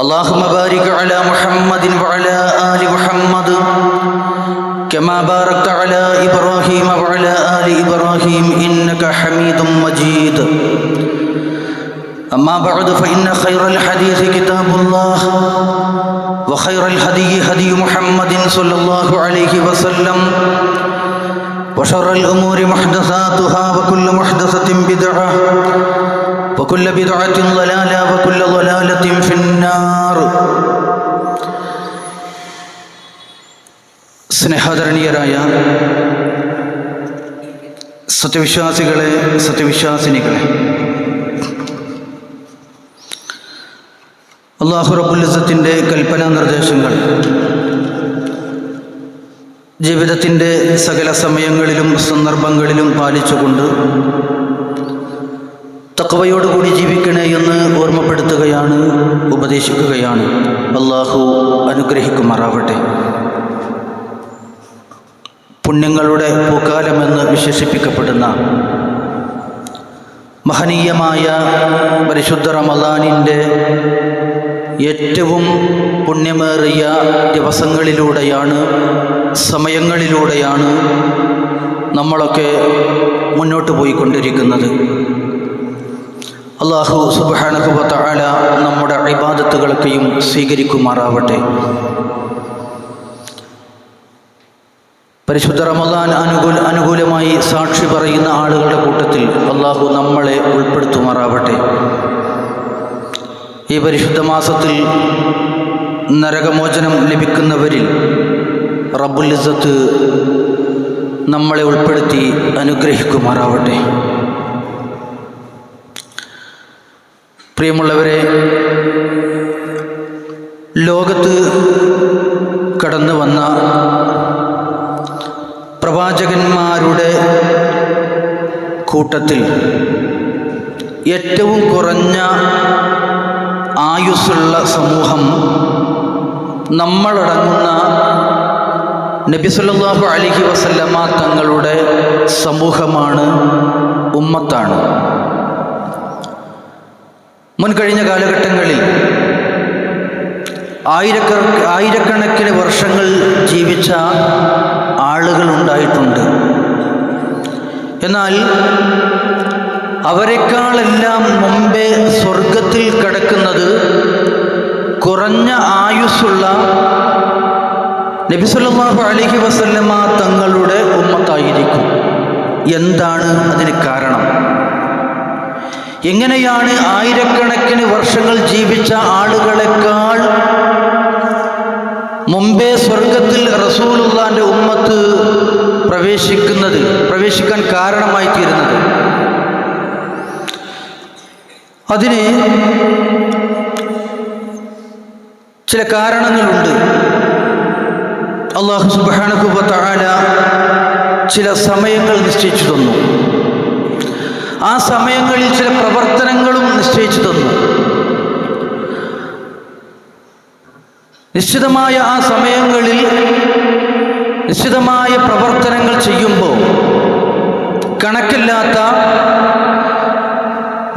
اللهم بارك على محمد وعلى آل محمد كما باركت على إبراهيم وعلى آل إبراهيم إنك حميد مجيد. أما بعد فإن خير الحديث كتاب الله وخير الهدي هدي محمد صلى الله عليه وسلم وشر الأمور محدثاتها وكل محدثة بدعة وكل بدعة ضلالة وكل ضلالة في النار. സ്നേഹാദരണീയരായ സത്യവിശ്വാസികളെ, സത്യവിശ്വാസിനികളെ, അല്ലാഹു റബ്ബുൽ ഇസ്സത്തിൻ്റെ കൽപ്പനാ നിർദ്ദേശങ്ങൾ ജീവിതത്തിൻ്റെ സകല സമയങ്ങളിലും സന്ദർഭങ്ങളിലും പാലിച്ചുകൊണ്ട് തഖ്വയോടുകൂടി ജീവിക്കണേ എന്ന് ഓർമ്മപ്പെടുത്തുകയാണ്, ഉപദേശിക്കുകയാണ്. അല്ലാഹു അനുഗ്രഹിക്കുമാറാവട്ടെ. പുണ്യങ്ങളുടെ പൂക്കാലമെന്ന് വിശേഷിപ്പിക്കപ്പെടുന്ന മഹനീയമായ പരിശുദ്ധ റമളാനിൻ്റെ ഏറ്റവും പുണ്യമേറിയ ദിവസങ്ങളിലൂടെയാണ്, സമയങ്ങളിലൂടെയാണ് നമ്മളൊക്കെ മുന്നോട്ട് പോയിക്കൊണ്ടിരിക്കുന്നത്. അല്ലാഹു സുബ്ഹാനഹു വ തആല നമ്മുടെ ഇബാദത്തുകളൊക്കെയും സ്വീകരിക്കുമാറാവട്ടെ. പരിശുദ്ധ റമളാൻ അനുകൂലമായി സാക്ഷി പറയുന്ന ആളുകളുടെ കൂട്ടത്തിൽ അല്ലാഹു നമ്മളെ ഉൾപ്പെടുത്തുമാറാവട്ടെ. ഈ പരിശുദ്ധ മാസത്തിൽ നരകമോചനം ലഭിക്കുന്നവരിൽ റബ്ബുൽ ഇസ്സത്ത് നമ്മളെ ഉൾപ്പെടുത്തി അനുഗ്രഹിക്കുമാറാവട്ടെ. പ്രിയമുള്ളവരെ, ലോകത്ത് കടന്നു വന്ന പ്രവാചകന്മാരുടെ കൂട്ടത്തിൽ ഏറ്റവും കുറഞ്ഞ ആയുസ്സുള്ള സമൂഹം നമ്മളടങ്ങുന്ന നബി സല്ലല്ലാഹു അലൈഹി വസല്ലമ തങ്ങളുടെ സമൂഹമാണ്, ഉമ്മത്താണ്. മുൻകഴിഞ്ഞ കാലഘട്ടങ്ങളിൽ ആയിരക്കണക്കിന് വർഷങ്ങൾ ജീവിച്ച ആളുകൾ ഉണ്ടായിട്ടുണ്ട്. എന്നാൽ അവരെക്കാളെല്ലാം മുമ്പേ സ്വർഗത്തിൽ കിടക്കുന്നത് കുറഞ്ഞ ആയുസ്സുള്ള നബി സല്ലല്ലാഹു അലൈഹി വസല്ലമ തങ്ങളുടെ ഉമ്മത്തായിരിക്കും. എന്താണ് അതിന് കാരണം? എങ്ങനെയാണ് ആയിരക്കണക്കിന് വർഷങ്ങൾ ജീവിച്ച ആളുകളെക്കാൾ മുമ്പേ സ്വർഗത്തിൽ റസൂലുള്ളാഹിന്റെ ഉമ്മത്ത് പ്രവേശിക്കാൻ കാരണമായി തീരുന്നത്? അതിന് ചില കാരണങ്ങളുണ്ട്. അല്ലാഹു സുബ്ഹാനഹു വ തആല ചില സമയങ്ങൾ നിശ്ചയിച്ചു തന്നു. ആ സമയങ്ങളിൽ ചില പ്രവർത്തനങ്ങളും നിശ്ചയിച്ചു തന്നു. നിശ്ചിതമായ ആ സമയങ്ങളിൽ നിശ്ചിതമായ പ്രവർത്തനങ്ങൾ ചെയ്യുമ്പോൾ കണക്കില്ലാത്ത,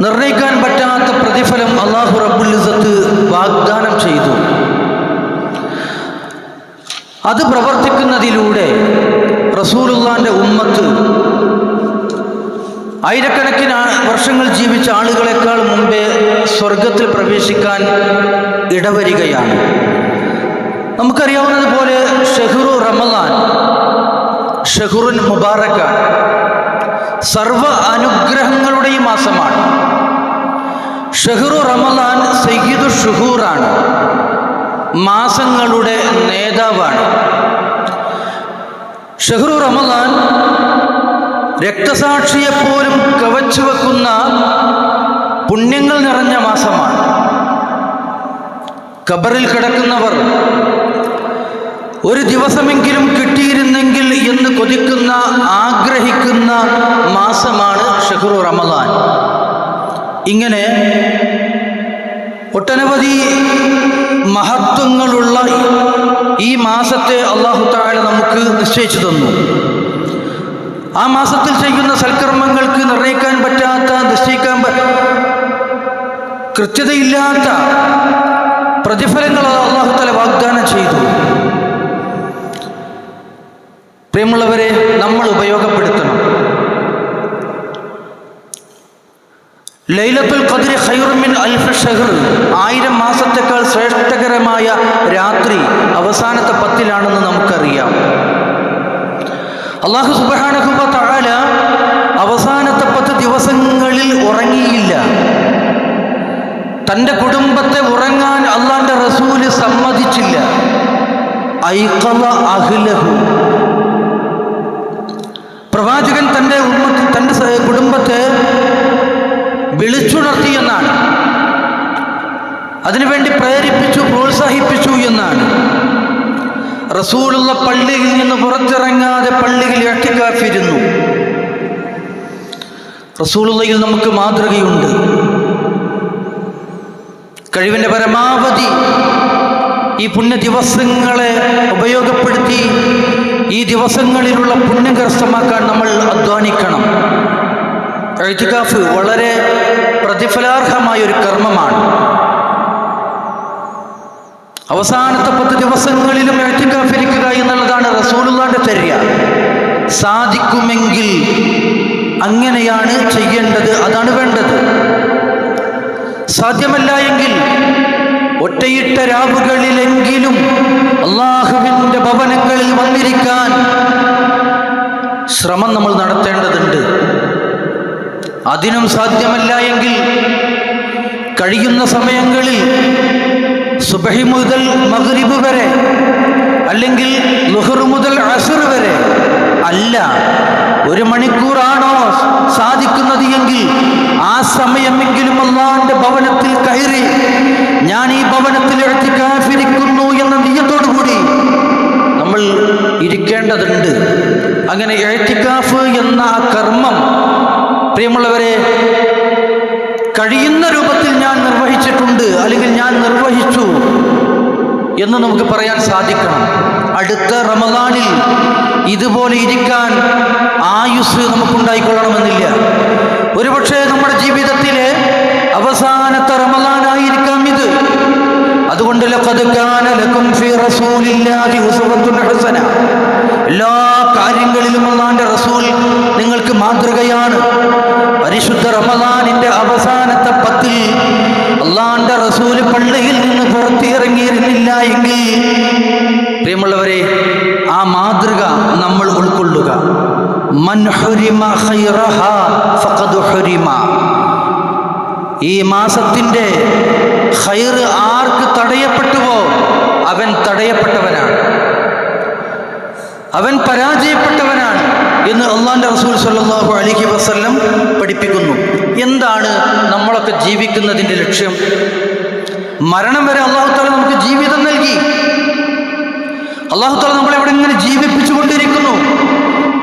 നിർണ്ണയിക്കാൻ പറ്റാത്ത പ്രതിഫലം അല്ലാഹു റബ്ബുൽ ഇസ്സത്ത് വാഗ്ദാനം ചെയ്തു. അത് പ്രവർത്തിക്കുന്നതിലൂടെ റസൂലുള്ളാഹിന്റെ ഉമ്മത്ത് ആയിരക്കണക്കിന് വർഷങ്ങൾ ജീവിച്ച ആളുകളെക്കാൾ മുമ്പേ സ്വർഗത്തിൽ പ്രവേശിക്കാൻ ഇടവരികയാണ്. നമുക്കറിയാവുന്നതുപോലെ ഷഹ്റു റമളാൻ ഷഹ്റുൻ മുബാറക്കാണ്, സർവ അനുഗ്രഹങ്ങളുടെയും മാസമാണ്. ഷഹ്റു റമളാൻ സയ്യിദു ഷുഹൂറാണ്, മാസങ്ങളുടെ നേതാവാണ്. ഷഹ്റു റമളാൻ രക്തസാക്ഷിയെപ്പോലും കവച്ചു വെക്കുന്ന പുണ്യങ്ങൾ നിറഞ്ഞ മാസമാണ്. ഖബറിൽ കിടക്കുന്നവർ ഒരു ദിവസമെങ്കിലും കിട്ടിയിരുന്നെങ്കിൽ എന്ന് കൊതിക്കുന്ന, ആഗ്രഹിക്കുന്ന മാസമാണ് ഷഹ്റു റമളാൻ. ഇങ്ങനെ ഒട്ടനവധി മഹത്വങ്ങളുള്ള ഈ മാസത്തെ അല്ലാഹു തആല നമുക്ക് നിശ്ചയിച്ചു തന്നു. ആ മാസത്തിൽ ചെയ്യുന്ന സൽക്കർമ്മങ്ങൾക്ക് നിർണ്ണയിക്കാൻ പറ്റാത്ത, നിശ്ചയിക്കാൻ കൃത്യതയില്ലാത്ത പ്രതിഫലങ്ങൾ അല്ലാഹു തആല വാഗ്ദാനം ചെയ്തു. പ്രിയമുള്ളവരെ, നമ്മൾ ഉപയോഗപ്പെടുത്തണം. ലൈലത്തുൽ ഖദ്ർ ഖൈറും മിൻ അൽഫി ഷഹ്ർ, 1000 മാസത്തേക്കാൾ ശ്രേഷ്ഠകരമായ രാത്രി അവസാനത്തെ 10-ലാണെന്ന് നമുക്കറിയാം. അല്ലാഹു സുബ്ഹാനഹു വ തആല അവസാനത്തെ 10 ദിവസങ്ങളിൽ ഉറങ്ങിയില്ല. തൻ്റെ കുടുംബത്തെ ഉറങ്ങാൻ അല്ലാഹുവിൻ്റെ റസൂല് സമ്മതിച്ചില്ല. ഐഖള അഹ്ലഹു, പ്രവാചകൻ തൻ്റെ കുടുംബത്തെ വിളിച്ചുണർത്തി എന്നാണ്, അതിനുവേണ്ടി പ്രേരിപ്പിച്ചു, പ്രോത്സാഹിപ്പിച്ചു എന്നാണ്. റസൂലുള്ള പള്ളിയിൽ നിന്ന് പുറത്തിറങ്ങാതെ പള്ളിയിൽ ഇഅ്തികാഫിരുന്നു. റസൂലുള്ളയിൽ നമുക്ക് മാതൃകയുണ്ട്. കഴിവിൻ്റെ പരമാവധി ഈ പുണ്യ ദിവസങ്ങളെ ഉപയോഗപ്പെടുത്തി ഈ ദിവസങ്ങളിലുള്ള പുണ്യം കരസ്ഥമാക്കാൻ നമ്മൾ അധ്വാനിക്കണം. ഇഅ്തികാഫ് വളരെ പ്രതിഫലാർഹമായ ഒരു കർമ്മമാണ്. അവസാനത്തെ 10 ദിവസങ്ങളിലും ഇഅ്തികാഫിരിക്കുക എന്നുള്ളതാണ് റസൂലുള്ളാഹിന്റെ ചര്യ. സാധിക്കുമെങ്കിൽ അങ്ങനെയാണ് ചെയ്യേണ്ടത്, അതാണ് വേണ്ടത്. സാധ്യമല്ല എങ്കിൽ ഒറ്റയിട്ട രാവുകളിലെങ്കിലും അല്ലാഹുവിൻ്റെ ഭവനങ്ങളിൽ വന്നിരിക്കാൻ ശ്രമം നമ്മൾ നടത്തേണ്ടതുണ്ട്. അതിനും സാധ്യമല്ല എങ്കിൽ കഴിയുന്ന സമയങ്ങളിൽ സുബഹി മുതൽ മഗ്രിബ് വരെ, അല്ലെങ്കിൽ ളുഹർ മുതൽ അസ്ർ വരെ, അല്ല 1 മണിക്കൂറാണോ സാധിക്കുന്നത് എങ്കിൽ ആ സമയമെങ്കിലും അല്ലാഹുവിൻ്റെ ഭവനത്തിൽ കയറി ഞാൻ ഈ ഭവനത്തിൽ ഇഅ്തികാഫിരിക്കുന്നു എന്ന നിയ്യത്തോടുകൂടി നമ്മൾ ഇരിക്കേണ്ടതുണ്ട്. അങ്ങനെ ഇഅ്തികാഫ് എന്ന ആ കർമ്മം പ്രിയമുള്ളവരെ കഴിയുന്ന രൂപത്തിൽ ഞാൻ നിർവഹിച്ചിട്ടുണ്ട്, അല്ലെങ്കിൽ ഞാൻ നിർവഹിച്ചു എന്ന് നമുക്ക് പറയാൻ സാധിക്കണം. അടുത്ത റമദാനിൽ ഇതുപോലെ ഇരിക്കാൻ ആയുസ് നമുക്കുണ്ടായിക്കൊള്ളണമെന്നില്ല. ഒരുപക്ഷെ നമ്മുടെ ജീവിതത്തിലെ അവസാനത്തെ റമദാനായിരിക്കാം ഇത്. അതുകൊണ്ട് ലഖദ് കാന ലക്കും ഫീ റസൂലില്ലാഹി ഉസ്വത്തുൻ ഹസന, എല്ലാ കാര്യങ്ങളിലും അല്ലാഹുവിൻ്റെ റസൂൽ നിങ്ങൾക്ക് മാതൃകയാണ്. പരിശുദ്ധ റമദാനിന്റെ അവസാനത്തെ 10-ൽ അല്ലാഹുവിൻ്റെ റസൂൽ പള്ളിയിൽ നിന്ന് പുറത്തിറങ്ങിയിരുന്നില്ല എങ്കിൽ പ്രിയമുള്ളവരെ ആ മാതൃക നമ്മൾ ഉൾക്കൊള്ളുക. മൻ ഹുരിമ ഖൈറഹാ ഫഖദ് ഹുരിമ, ഈ മാസത്തിൻ്റെ ഖൈർ ആർക്ക് തടയപ്പെട്ടുവോ അവൻ തടയപ്പെട്ടവനാണ്, അവൻ പരാജയപ്പെട്ടവനാണ് എന്ന് അല്ലാഹുവിൻ്റെ റസൂൽ സ്വല്ലല്ലാഹു അലൈഹി വസല്ലം പഠിപ്പിക്കുന്നു. എന്താണ് നമ്മളൊക്കെ ജീവിക്കുന്നതിൻ്റെ ലക്ഷ്യം? മരണം വരെ അല്ലാഹു തആല നമുക്ക് ജീവിതം നൽകി. അല്ലാഹു തആല നമ്മളെ ഇവിടെ ഇങ്ങനെ ജീവിപ്പിച്ചുകൊണ്ടിരിക്കുന്നു.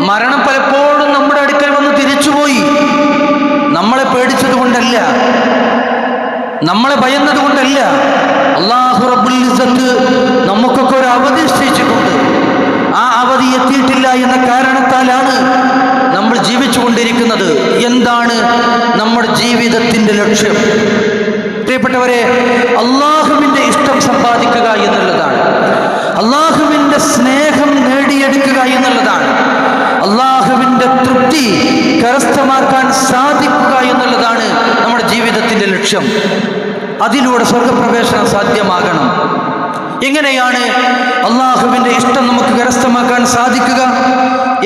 മരണം പലപ്പോഴും നമ്മുടെ അടുക്കൽ വന്ന് തിരിച്ചുപോയി. നമ്മളെ പേടിച്ചത് കൊണ്ടല്ല, നമ്മളെ ഭയന്നത് കൊണ്ടല്ല. അല്ലാഹു റബ്ബുൽ ഇസ്സത്ത് നമുക്കൊക്കെ ഒരു അവധി നിശ്ചയിച്ചിട്ടുണ്ട്. ആ അവധി എത്തിയിട്ടില്ല എന്ന കാരണത്താലാണ് നമ്മൾ ജീവിച്ചുകൊണ്ടിരിക്കുന്നത്. എന്താണ് നമ്മുടെ ജീവിതത്തിൻ്റെ ലക്ഷ്യം? പ്രിയപ്പെട്ടവരെ, അല്ലാഹുവിൻ്റെ ഇഷ്ടം സമ്പാദിക്കുക എന്നുള്ളതാണ്, അല്ലാഹുവിൻ്റെ സ്നേഹം നേടിയെടുക്കുക എന്നുള്ളതാണ്, അല്ലാഹുവിൻ്റെ തൃപ്തി കരസ്ഥമാക്കാൻ സാധിക്കുക എന്നുള്ളതാണ് നമ്മുടെ ജീവിതത്തിൻ്റെ ലക്ഷ്യം. അതിലൂടെ സ്വർഗപ്രവേശനം സാധ്യമാകണം. എങ്ങനെയാണ് അല്ലാഹുവിൻ്റെ ഇഷ്ടം നമുക്ക് കരസ്ഥമാക്കാൻ സാധിക്കുക?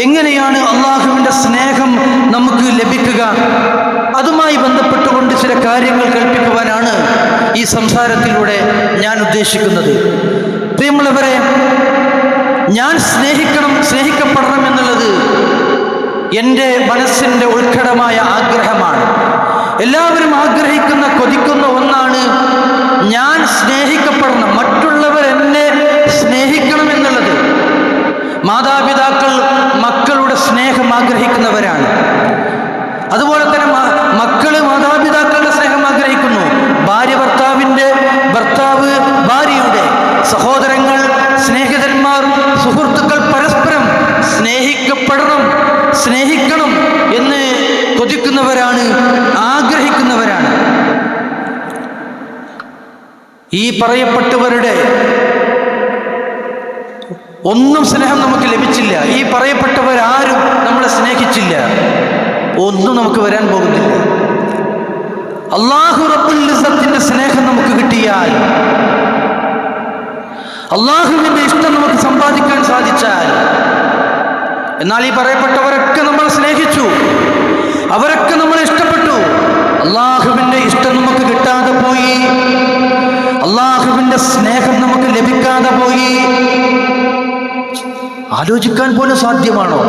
എങ്ങനെയാണ് അല്ലാഹുവിൻ്റെ സ്നേഹം നമുക്ക് ലഭിക്കുക? അതുമായി ബന്ധപ്പെട്ടുകൊണ്ട് ചില കാര്യങ്ങൾ കൽപ്പിക്കുവാനാണ് ഈ സംസാരത്തിലൂടെ ഞാൻ ഉദ്ദേശിക്കുന്നത്. പ്രിയമുള്ളവരെ, ഞാൻ സ്നേഹിക്കപ്പെടണം എന്നുള്ളത് എൻ്റെ മനസ്സിൻ്റെ ഉത്കടമായ ആഗ്രഹമാണ്. എല്ലാവരും ആഗ്രഹിക്കുന്ന, കൊതിക്കുന്ന ഒന്നാണ് ഞാൻ സ്നേഹിക്കപ്പെടണം, മറ്റുള്ളവർ എന്നെ സ്നേഹിക്കണം എന്നുള്ളത്. മാതാപിതാക്കൾ മക്കളുടെ സ്നേഹം ആഗ്രഹിക്കുന്നവരാണ്. അതുപോലെ തന്നെ മക്കള് മാതാപിതാക്കളുടെ സ്നേഹം ആഗ്രഹിക്കുന്നു. ഭർത്താവ് ഭാര്യയുടെ, സഹോദരങ്ങൾ, സ്നേഹിതന്മാർ, സുഹൃത്തുക്കൾ പരസ്പരം സ്നേഹിക്കണം എന്ന് കൊതിക്കുന്നവരാണ്, ആഗ്രഹിക്കുന്നവരാണ്. ഈ ഈ പറയപ്പെട്ടവരുടെ ഒന്നും സ്നേഹം നമുക്ക് ലഭിച്ചില്ല, ഈ പറയപ്പെട്ടവരാരും നമ്മളെ സ്നേഹിച്ചില്ല, ഒന്നും നമുക്ക് വരാൻ പോകുന്നില്ല. അല്ലാഹു റബ്ബുൽ ഇസ്സത്തിന്റെ സ്നേഹം നമുക്ക് കിട്ടിയാൽ, അല്ലാഹുവിന്റെ ഇഷ്ടം നമുക്ക് സമ്പാദിക്കാൻ സാധിച്ചാൽ, എന്നാൽ ഈ പറയപ്പെട്ടവരൊക്കെ നമ്മളെ സ്നേഹിച്ചു, അവരൊക്കെ നമ്മളെ ഇഷ്ടപ്പെട്ടു, അല്ലാഹുവിന്റെ ഇഷ്ടം നമുക്ക് കിട്ടാതെ പോയി, അല്ലാഹുവിന്റെ സ്നേഹം നമുക്ക് ലഭിക്കാതെ പോയി. ആലോചിക്കാൻ പോലും സാധ്യമാണോ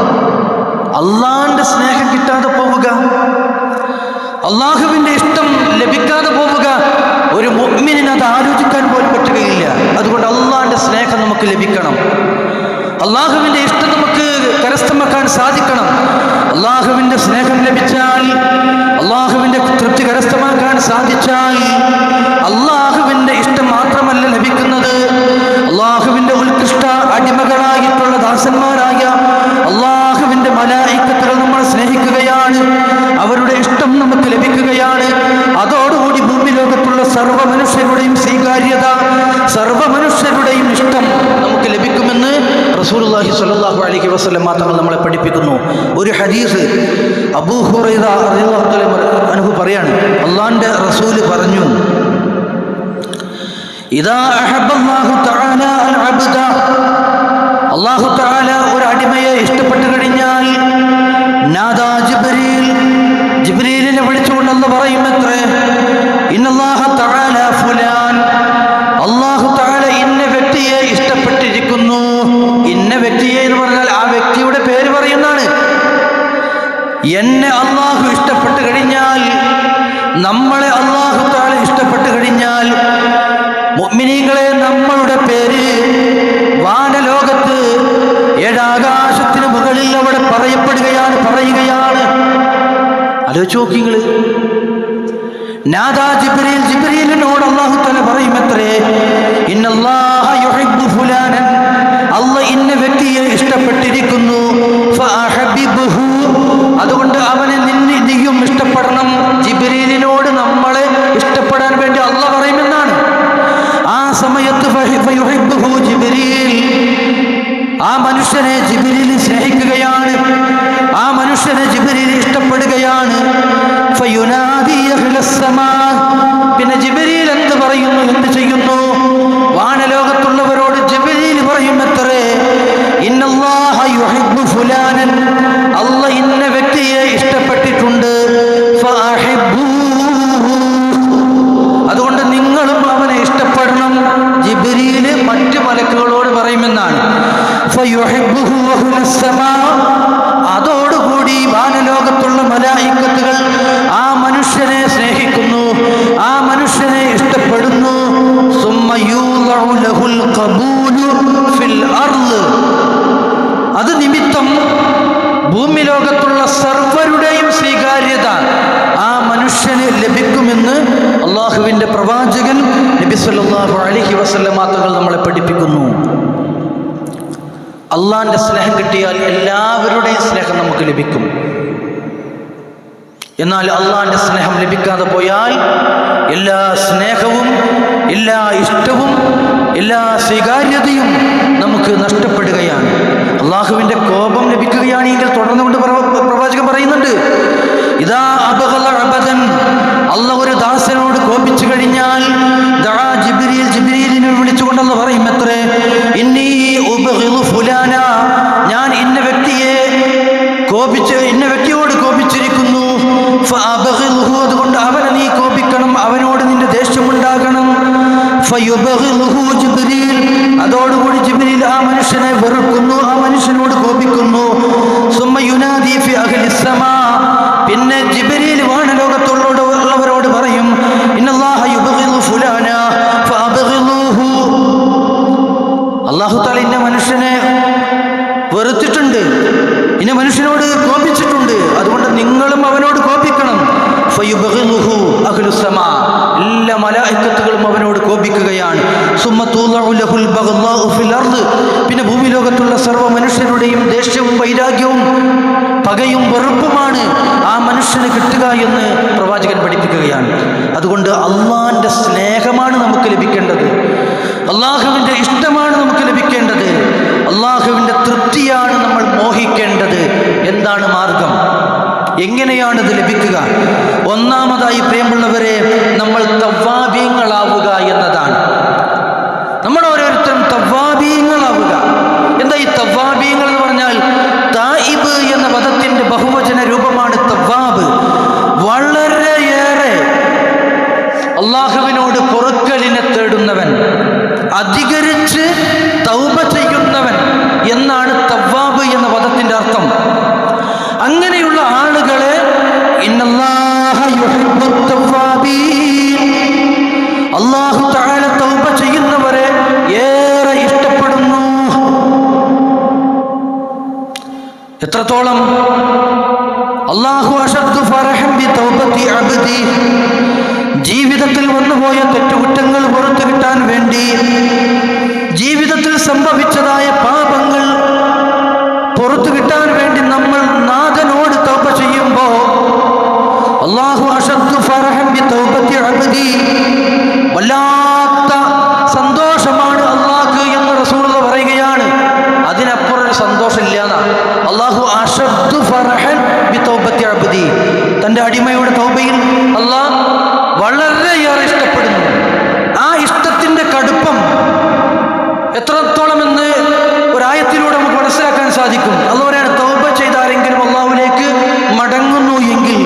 അള്ളാഹിന്റെ സ്നേഹം കിട്ടാതെ പോവുക, അള്ളാഹുവിന്റെ ഇഷ്ടം ലഭിക്കാതെ പോവുക? ഒരു മുഅ്മിനിന് അത് ആലോചിക്കാൻ പോലും പറ്റുകയില്ല. അതുകൊണ്ട് അള്ളാഹിന്റെ സ്നേഹം നമുക്ക് ലഭിക്കണം, അള്ളാഹുവിന്റെ ഇഷ്ടം നമുക്ക് കരസ്ഥമാക്കാൻ സാധിക്കണം. അള്ളാഹുവിന്റെ സ്നേഹം ലഭിച്ചാൽ, അള്ളാഹുവിന്റെ തൃപ്തി കരസ്ഥമാക്കാൻ സാധിച്ചാൽ, അള്ളാഹുവിന്റെ ഇഷ്ടം മാത്രമല്ല ലഭിക്കുന്നത്, അള്ളാഹുവിന്റെ ഉത്കൃഷ്ട അടിമകളായിട്ടുള്ള ദാസന്മാരായ അള്ളാഹുവിന്റെ മലായിക്കത്തുകൾ നമ്മൾ സ്നേഹിക്കുകയാണ്, അവരുടെ ഇഷ്ടം നമുക്ക് ലഭിക്കുകയാണ്. അതോടുകൂടി ഭൂമി ലോകത്തുള്ള സർവ്വ മനുഷ്യരുടെയും സ്വീകാര്യത, സർവ്വ മനുഷ്യരുടെയും ഇഷ്ടം നമുക്ക് ലഭിക്കുമെന്ന് റസൂലുള്ളാഹി സ്വല്ലല്ലാഹു അലൈഹി വസല്ലം തങ്ങൾ നമ്മളെ പഠിപ്പിക്കുന്നു. ഒരു ഹദീസ് അബൂ ഹുറൈറ റളിയല്ലാഹു അൻഹു പറയാണ്, അള്ളാഹുവിന്റെ റസൂൽ പറഞ്ഞു, ഇദാ അഹബ്ബല്ലാഹു തആല അൽ അബ്ദ, അല്ലാഹു തആല ഒരു അടിമയെ ഇഷ്ടപ്പെട്ടു കഴിഞ്ഞാൽ, നാദാ ജിബ്രീൽ, ജിബ്രീലിനെ വിളിച്ചുകൊണ്ട് അല്ലാഹു പറയുമത്രേ, ഇന്നല്ലാഹ തആല ഫുലാൻ, അല്ലാഹു തആല ഇന്ന വ്യക്തിയെ ഇഷ്ടപ്പെട്ടിരിക്കുന്നു. ഇന്ന വ്യക്തിയെ എന്ന് പറഞ്ഞാൽ ആ വ്യക്തിയുടെ പേര് പറയുന്നതാണ്. എന്നെ അല്ലാഹു ഇഷ്ടപ്പെട്ടു കഴിഞ്ഞാൽ, നമ്മളെ അല്ലാഹു തആല ഇഷ്ടപ്പെട്ടു കഴിഞ്ഞാൽ, മുഅ്മിനീങ്ങളെ നമ്മളുടെ പേര് വാനലോകത്ത് ഏഴാകാശത്തിന് മുകളിൽ അവിടെ പറയുകയാണ്. ആലോചിച്ച് നോക്കി നിങ്ങൾ. നാദാ ജിബ്രീൽ, ജിബ്രീലിനോട് അല്ലാഹു തആല പറയുമത്രേ, ഇന്നല്ലാഹ യുഹിബ്ബു ഫുലാനൻ, അല്ലാഹ് ഇന്ന വ്യക്തിയെ ഇഷ്ടപ്പെട്ടിരിക്കുന്നു, ഫഅഹബിബ്ഹു, അതുകൊണ്ട് അവനെ നീയും ഇഷ്ടപ്പെടണം. ജിബ്രീലിനോട് നമ്മളെ ഇഷ്ടപ്പെടാൻ വേണ്ടി അല്ലാഹ് പറയുമെന്നാണ്. ആ സമയത്ത് ഫയുഹിബ്ബുഹു ജിബ്രീൽ, ആ മനുഷ്യനെ ജിബ്രീൽ സ്നേഹിക്കുകയാണ്, ആ മനുഷ്യനെ ജിബ്രീൽ ഇഷ്ടപ്പെടുകയാണ്. ഫയുനാദി അഹ്ലസ് സമാ, പിന്നെ ജിബ്രീൽ എന്ത് പറയുന്നു, എന്ത് ചെയ്യുന്നു? വാനലോകത്തുള്ളവരോട് ജിബ്രീൽ പറയുമത്രേ, ഇന്നല്ലാഹ യുഹിബ്ബു ഫുലാനൻ, അല്ലാഹ് ഇന്ന വ്യക്തിയെ ഇഷ്ടപ്പെട്ടിട്ടുണ്ട്, ഫഅഹിബ്ബൂഹു, അതുകൊണ്ട് നിങ്ങളും അവനെ ഇഷ്ടപ്പെടണം. ജിബ്രീൽ മറ്റു മലക്കുകളോട് പറയുമെന്നാണ്. ഫയുഹിബ്ബുഹു അഹ്ലസ് സമാ, അതോടുകൂടി വാനലോകത്തുള്ള മലായിക്കത്തുകൾ ആ മനുഷ്യനെ സ്നേഹിക്കുന്നു, ആ മനുഷ്യനെ ഇഷ്ടപ്പെടുന്നു. സുമ്മ യൂളഉ ലഹുൽ ഖബൂലു ഫിൽ അർള്, അത് നിമിത്തം ഭൂമി ലോകത്തുള്ള സർവരുടെയും സ്വീകാര്യത ആ മനുഷ്യന് ലഭിക്കുമെന്ന് അള്ളാഹുവിന്റെ പ്രവാചകൻ നബി സല്ലല്ലാഹു അലൈഹി വസല്ലം തങ്ങൾ നമ്മളെ പഠിപ്പിക്കുന്നു. അള്ളാഹിന്റെ സ്നേഹം കിട്ടിയാൽ എല്ലാവരുടെയും സ്നേഹം നമുക്ക് ലഭിക്കും. എന്നാൽ അള്ളാഹിന്റെ സ്നേഹം ലഭിക്കാതെ പോയാൽ എല്ലാ സ്നേഹവും, എല്ലാ ഇഷ്ടവും, എല്ലാ സ്വീകാര്യതയും നമുക്ക് നഷ്ടപ്പെടുകയാണ്. അള്ളാഹുവിന്റെ കോപം ലഭിക്കുകയാണെങ്കിൽ തുടർന്നുകൊണ്ട് പ്രവാചകൻ പറയുന്നുണ്ട്, ഇദാ അബ്ഗള അബദൻ, അല്ലാഹു ഒരു ദാസനോട് കോപിച്ചു കഴിഞ്ഞാൽ, ദഅ ജിബ്രീൽ, ജിബ്രീലിനെ വിളിച്ചുകൊണ്ട് അല്ലാഹു പറയുമത്രേ, ഇന്നി ഉബ്ഗിളു ഫുലാന, ഞാൻ ഇന്ന വ്യക്തിയോട് കോപിച്ചിരിക്കുന്നു, ഫഅബ്ഗിൽഹു, അതുകൊണ്ട് അവനെ നീ കോപിക്കണം, അവനോട് നിന്റെ ദേഷ്യമുണ്ടാകണം. ഫയുബ്ഗിൽഹു ജിബ്രീൽ, അതോടുകൂടി ജിബ്രീൽ ആ മനുഷ്യനെ വെറുക്കുന്നു, ആ മനുഷ്യനോട് കോപിക്കുന്നു. സുമ്മ യുനാദി ഫി അഹ്ലിസ് സമാ, പിന്നെ ജിബ്രീൽ വാനലോകത്തുള്ളവരോട് പറയും, ഇന്നല്ലാഹ യുബ്ഗിലു ഫുലാന ഫഅബ്ഗിലൂഹു, അല്ലാഹു തആല ഇന്ന മനുഷ്യനെ വെറുത്തിട്ടുണ്ട്, ഇന്ന മനുഷ്യനോട് കോപിച്ചിട്ടുണ്ട്, അതുകൊണ്ട് നിങ്ങളും അവനോട് കോപിക്കണം. ഫയുബ്ഗിലുഹു അഹ്ലുസ് സമാ, എല്ലാ മലായിക്കത്തുകളും അവനോട് കോപിക്കുകയാണ്. സുമ്മ തൂളഉ ലഹുൽ ബഗ്ളാഉ ഫിൽ അർള്, പിന്നെ ഭൂമി ലോകത്തുള്ള സർവ്വ മനുഷ്യരുടെയും ദേഷ്യവും വൈരാഗ്യവും പകയും വെറുപ്പുമാണ് ആ മനുഷ്യന് കിട്ടുക എന്ന് പ്രവാചകൻ പഠിപ്പിക്കുകയാണ്. അതുകൊണ്ട് അള്ളാഹിൻ്റെ സ്നേഹമാണ് നമുക്ക് ലഭിക്കേണ്ടത്, അള്ളാഹുവിൻ്റെ ഇഷ്ടമാണ് നമുക്ക് ലഭിക്കേണ്ടത്, അള്ളാഹുവിൻ്റെ തൃപ്തിയാണ് നമ്മൾ മോഹിക്കേണ്ടത്. എന്താണ് മാർഗം? എങ്ങനെയാണിത് ലഭിക്കുക? ഒന്നാമതായി പ്രിയമുള്ളവരെ, നമ്മൾ തവ്വാബീങ്ങളാവുക എന്നതാണ്. നമ്മൾ ഓരോരുത്തരും തവ്വാബീങ്ങളാവുക. എന്താ ഈ തവ്വാബീങ്ങൾ എന്ന് പറഞ്ഞാൽ? തായിബ് എന്ന പദത്തിൻ്റെ ബഹുവചന രൂപമാണ് തവ്വാബ്. വളരെയേറെ അള്ളാഹുവിനോട് പൊറുക്കലിനെ തേടുന്നവൻ, അധികരിച്ച് തൗബ ചെയ്യുന്നവൻ എന്നാണ് തവ്വാബ് എന്ന പദത്തിൻ്റെ അർത്ഥം. അങ്ങനെയുള്ള ആളുകളെ ഇന്നല്ലാഹ യുഹിബ്ബുത് തവ്വാബീൻ, അല്ലാഹു തആല തൗബ ചെയ്യുന്നവരെ ഏറെ ഇഷ്ടപ്പെടുന്നു. എത്രത്തോളം? അല്ലാഹു അശദ്ദു ഫറഹൻ ബി തൗബത്തി അബ്ദി, ജീവിതത്തിൽ വന്നുപോയ തെറ്റുകുറ്റങ്ങൾ പുറത്തു കിട്ടാൻ വേണ്ടി, ജീവിതത്തിൽ സംഭവിച്ചതായ പാപങ്ങൾ പുറത്തു കിട്ടാൻ വേണ്ടി നമ്മൾ നാഥനോട് തൗബ ചെയ്യുമ്പോൾ അല്ലാഹു അശദ്ദു ഫറഹൻ ബി തൗബത്തി അബ്ദി, വല്ലാത്ത സന്തോഷമാണ് അല്ലാഹു എന്ന് റസൂലുള്ളാഹി പറയുകയാണ്. അതിനപ്പുറം ഒരു സന്തോഷമില്ല എന്നാ. അല്ലാഹു അശദ്ദു ഫറഹൻ ബി തൗബത്തി അബ്ദി, തൻ്റെ അടിമയുടെ തൗബയിൽ അല്ലാഹ് വളരെയേറെ ഇഷ്ടപ്പെടുന്നു. ആ ഇഷ്ടത്തിൻ്റെ കടുപ്പം എത്രത്തോളം എന്ന് ഒരായത്തിലൂടെ നമുക്ക് മനസ്സിലാക്കാൻ സാധിക്കും. അള്ളാഹുവിനെ തൗബ ചെയ്ത ആരെങ്കിലും അള്ളാഹുവിലേക്ക് മടങ്ങുന്നു എങ്കിൽ,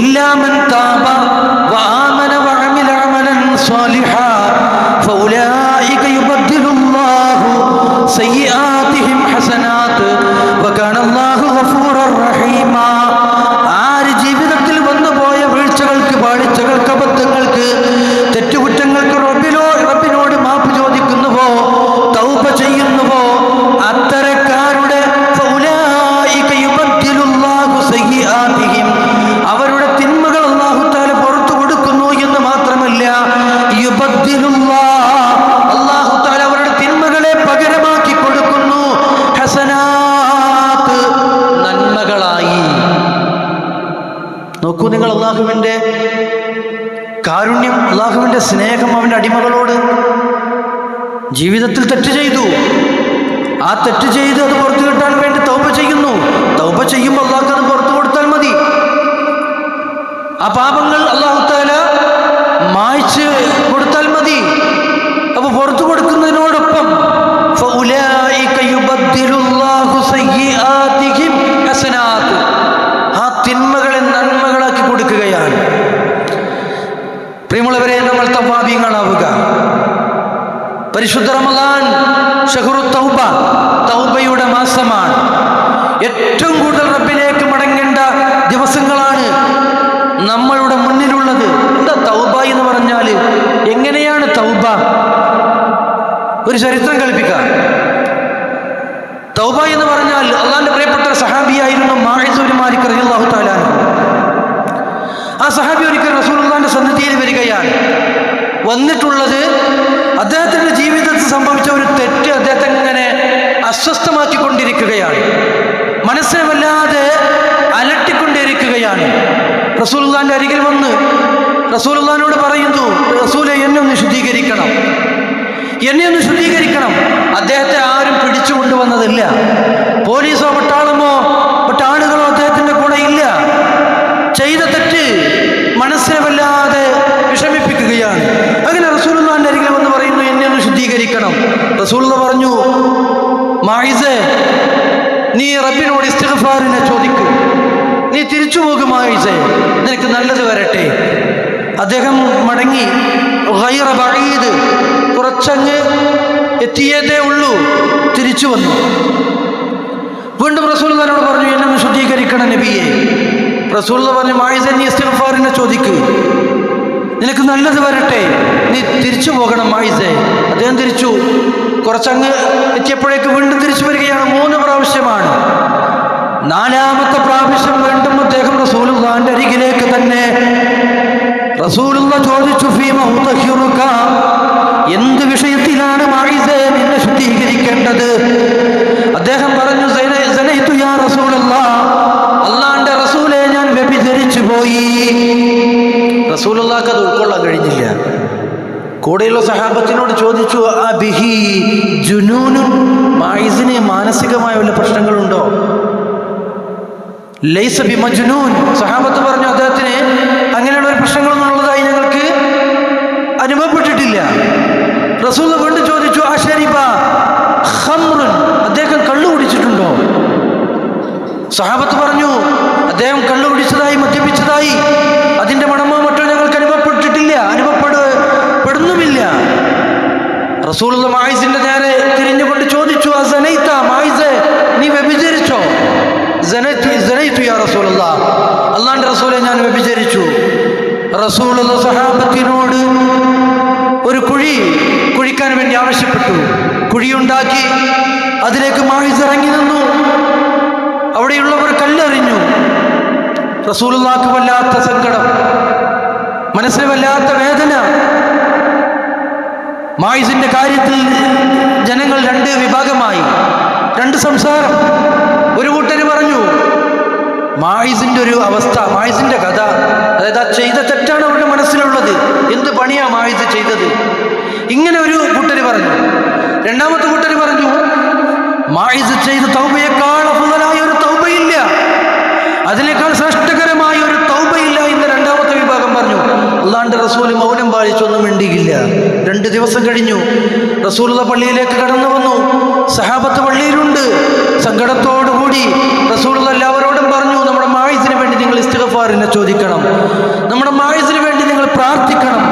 ഇല്ലാ മൻ താബ വആമന വഅമില അമലൻ സ്വാലിഹാ ഫൗലൈക യുബദ്ദിലുല്ലാഹു സയ്യിആതിഹിം ഹസനാത്ത് വകാന അല്ലാഹു ഗഫൂറർ റഹീമാ. ആര് ജീവിതത്തിൽ വന്നുപോയ വീഴ്ചകൾക്ക്, പാളിച്ചകൾക്ക്, അബദ്ധങ്ങൾക്ക്, തെറ്റുകുറ്റങ്ങൾക്ക് റബ്ബിനോട് മാപ്പ് ചോദിക്കുന്നുവോ, തൗബ ചെയ്യുന്നുവോ, അത്തരക്കാരുടെ ഫൗലൈക യുബദ്ദിലുല്ലാഹു സയ്യിആതിഹിം, അവരുടെ തിന്മകൾ അല്ലാഹു തആല പുറത്തു കൊടുക്കുന്നു എന്ന് മാത്രമല്ല, യുബദ്ദിലുല്ലാഹ്, അല്ലാഹു തആല അവരുടെ തിന്മകളെ പകരമാക്കി കൊടുക്കുന്നു, ഹസനാത്ത്, നന്മകളായി. നോക്കൂ നിങ്ങൾ അള്ളാഹുവിൻ്റെ കാരുണ്യം, അള്ളാഹുവിൻ്റെ സ്നേഹം അവൻ്റെ അടിമകളോട്. ജീവിതത്തിൽ തെറ്റ് ചെയ്തു, ആ തെറ്റ് ചെയ്ത് അത് പുറത്തു കിട്ടാൻ വേണ്ടി തൗബ ചെയ്യുന്നു. തൗബ ചെയ്യുമ്പോൾ അള്ളാഹ് അത് പുറത്തു കൊടുത്താൽ മതി. ആ പാപങ്ങൾ അല്ലാഹു തആല മായ്ച്ച് കൊടുത്താൽ മതി. അപ്പോൾ പുറത്തു കൊടുക്കുന്നതിനോടൊപ്പം ഫൗലൈക യുബദ്ദിലുല്ലാഹു സയ്യിആതിഹിം ഹസനാത്ത്, ആ തിന്മകളെ നന്മകളാക്കി കൊടുക്കുകയാണ്. പ്രിയമുള്ളവരെ, നമ്മൾ തവ്വാബീങ്ങളാവുക. പരിശുദ്ധ റമളാൻ ശഹ്റു തൗബ, തൗബയുടെ മാസമാണ്. ഏറ്റവും കൂടുതൽ റബ്ബിലേക്ക് മടങ്ങേണ്ട ദിവസങ്ങളാണ് നമ്മളുടെ മുന്നിലുള്ളത്. എന്താ തൗബ എന്ന് പറഞ്ഞാൽ? എങ്ങനെയാണ് തൗബ? ഒരു ചരിത്രം കൽപ്പിക്കാം. തൗബ എന്ന് പറഞ്ഞാൽ, അള്ളാഹിന്റെ പ്രിയപ്പെട്ട സഹാബിയായിരുന്നു മാഇസ് ഇബ്നു മാലിക് റളിയല്ലാഹു തആല അൻഹു. ആ സഹാബി ഒരിക്കൽ റസൂലുള്ളാഹിന്റെ സന്നിധിയിൽ വരികയാണ്. വന്നിട്ടുള്ളത് അദ്ദേഹത്തിന്റെ ജീവിതത്തിൽ സംഭവിച്ച ഒരു തെറ്റ് അദ്ദേഹത്തെ ഇങ്ങനെ അസ്വസ്ഥമാക്കിക്കൊണ്ടിരിക്കുകയാണ്, മനസ്സിനെ വല്ലാതെ അലട്ടിക്കൊണ്ടിരിക്കുകയാണ്. റസൂലുള്ളാഹിന്റെ അരികിൽ വന്ന് റസൂലുള്ളാഹിനോട് പറയുന്നു, റസൂലെ, എന്നെ ഒന്ന് ശുദ്ധീകരിക്കണം, എന്നെ ഒന്ന് ശുദ്ധീകരിക്കണം. അദ്ദേഹത്തെ ആരും പിടിച്ചു കൊണ്ടുവന്നതില്ല, പോലീസോ മറ്റാളുകളോ അദ്ദേഹത്തിന്റെ കൂടെ ഇല്ല. ചെയ്ത തെറ്റ് മനസ്സിനെ വല്ലാതെ വിഷമിപ്പിക്കുകയാണ്. അങ്ങനെ റസൂലുള്ളാഹിന്റെ അരികിൽ വന്ന് പറയുന്നു, എന്നെ ഒന്ന് ശുദ്ധീകരിക്കണം. റസൂലുള്ളാഹി പറഞ്ഞു, മാഇസേ, നീ റബ്ബിനോട് ഇസ്തിഗ്ഫാറിനെ ചോദിക്കൂ, നീ തിരിച്ചു പോകും മാഇസേ, നിനക്ക് നല്ലത് വരട്ടെ. അദ്ദേഹം മടങ്ങി. ഗൈറ ബഈദ്, കുറച്ചങ്ങ് എത്തിയതേ ഉള്ളൂ, തിരിച്ചു വന്നു. വീണ്ടും റസൂലുള്ളാഹിനോട് പറഞ്ഞു, എന്നെ ഒന്ന് ശുദ്ധീകരിക്കണം നബിയെ. റസൂലുള്ളാഹി പറഞ്ഞു, മാഇസേ, നീ ഇസ്തിഗ്ഫാറിനെ ചോദിക്കൂ, നിനക്ക് നല്ലത് വരട്ടെ, നീ തിരിച്ചു പോകണം മാഇസേ. അദ്ദേഹം തിരിച്ചു. കുറച്ചങ്ങ് എത്തിയപ്പോഴേക്ക് വീണ്ടും തിരിച്ചു വരികയാണ്. 3 പ്രാവശ്യമാണ്. 4ാമത്തെ പ്രാവശ്യം വീണ്ടും അദ്ദേഹം റസൂലുള്ളാഹിന്റെ അരികിലേക്ക് തന്നെ. റസൂലുള്ളാഹി ചോദിച്ചു, ഫീമ ഉതഹിറുക, എന്ത് വിഷയത്തിലാണ് മാഇസേ നിന്നെ ശുദ്ധീകരിക്കേണ്ടത്? അദ്ദേഹം പറഞ്ഞു, സനൈതു യാ റസൂലല്ലാഹ്, അല്ലാഹുവിന്റെ റസൂലേ, ഞാൻ വ്യഭിചരിച്ചു കൂടെയുള്ള സഹാബത്തിനോട് ചോദിച്ചു, അബിഹി ജുനൂനുൻ, മായിസിന് മാനസികമായ വല്ല പ്രശ്നങ്ങളുണ്ടോ? ലൈസ ബി മജ്നൂൻ, സഹാബത്ത് പറഞ്ഞു അദ്ദേഹത്തിന് അങ്ങനെയുള്ള ഒരു പ്രശ്നങ്ങളൊന്നും ഉള്ളതായി ഞങ്ങൾക്ക് അനുഭവപ്പെട്ടിട്ടില്ല. റസൂൽ വീണ്ടും ചോദിച്ചു, അശരിബ ഖംറുൻ, അദ്ദേഹം കള്ളു കുടിച്ചിട്ടുണ്ടോ? സഹാബത്ത് പറഞ്ഞു അദ്ദേഹം കള്ളു കുടിച്ചതായി, മദ്യപിച്ചതായി അതിന്റെ മണമോ മറ്റോ ഞങ്ങൾക്ക് അനുഭവപ്പെട്ടിട്ടില്ല, അനുഭവപ്പെടുന്നുമില്ല. റസൂലുള്ള മായിസിന്റെ നേരെ തിരിഞ്ഞുകൊണ്ട് ചോദിച്ചു, അസനൈത മായിസേ, നീ വ്യഭിചരിച്ചോ? സനൈതു യാ റസൂലല്ലാഹ്, അല്ലാഹുവിന്റെ റസൂലേ ഞാൻ വ്യഭിചരിച്ചു. റസൂലുള്ള സഹാബത്തിനോട് ഒരു കുഴിക്കാൻ വേണ്ടി ആവശ്യപ്പെട്ടു. കുഴിയുണ്ടാക്കി അതിലേക്ക് മായിസ് ഇറങ്ങി നിന്നു. അവിടെയുള്ളവർ കല്ലെറിഞ്ഞു. റസൂലുള്ളാഹിക്ക് വല്ലാത്ത സങ്കടം, മനസ്സിന് വല്ലാത്ത വേദന. മായിസിന്റെ കാര്യത്തിൽ ജനങ്ങൾ രണ്ട് വിഭാഗമായി, രണ്ട് സംസാരം. ഒരു കൂട്ടര് പറഞ്ഞു മായിസിന്റെ ഒരു അവസ്ഥ, മായിസിന്റെ കഥ, അതായത് ആ ചെയ്ത തെറ്റാണ് അവരുടെ മനസ്സിലുള്ളത്, എന്ത് പണിയാ മായിസ് ചെയ്തത്, ഇങ്ങനെ ഒരു കൂട്ടര് പറഞ്ഞു. രണ്ടാമത്തെ കൂട്ടര് പറഞ്ഞു മായിസ് ചെയ്ത തൗബയേക്കാൾ അഫ്ളലായ ഒരു തൗബയില്ല, അതിനേക്കാൾ ശ്രേഷ്ഠകരമായ ഒരു തൗബയില്ല എന്ന് രണ്ടാമത്തെ വിഭാഗം പറഞ്ഞു. അല്ലാഹുവിന്റെ റസൂൽ മൗനം പാലിച്ചൊന്നും മിണ്ടിയില്ല. 2 ദിവസം കഴിഞ്ഞു. റസൂലുള്ള പള്ളിയിലേക്ക് കടന്നു വന്നു. സഹാബത്ത് പള്ളിയിലുണ്ട്. സങ്കടത്തോടുകൂടി റസൂലുള്ള എല്ലാവരോടും പറഞ്ഞു, നമ്മുടെ മായിസിന് വേണ്ടി നിങ്ങൾ ഇസ്തിഗ്ഫാറിനെ ചോദിക്കണം, നമ്മുടെ മായിസിന് വേണ്ടി നിങ്ങൾ പ്രാർത്ഥിക്കണം.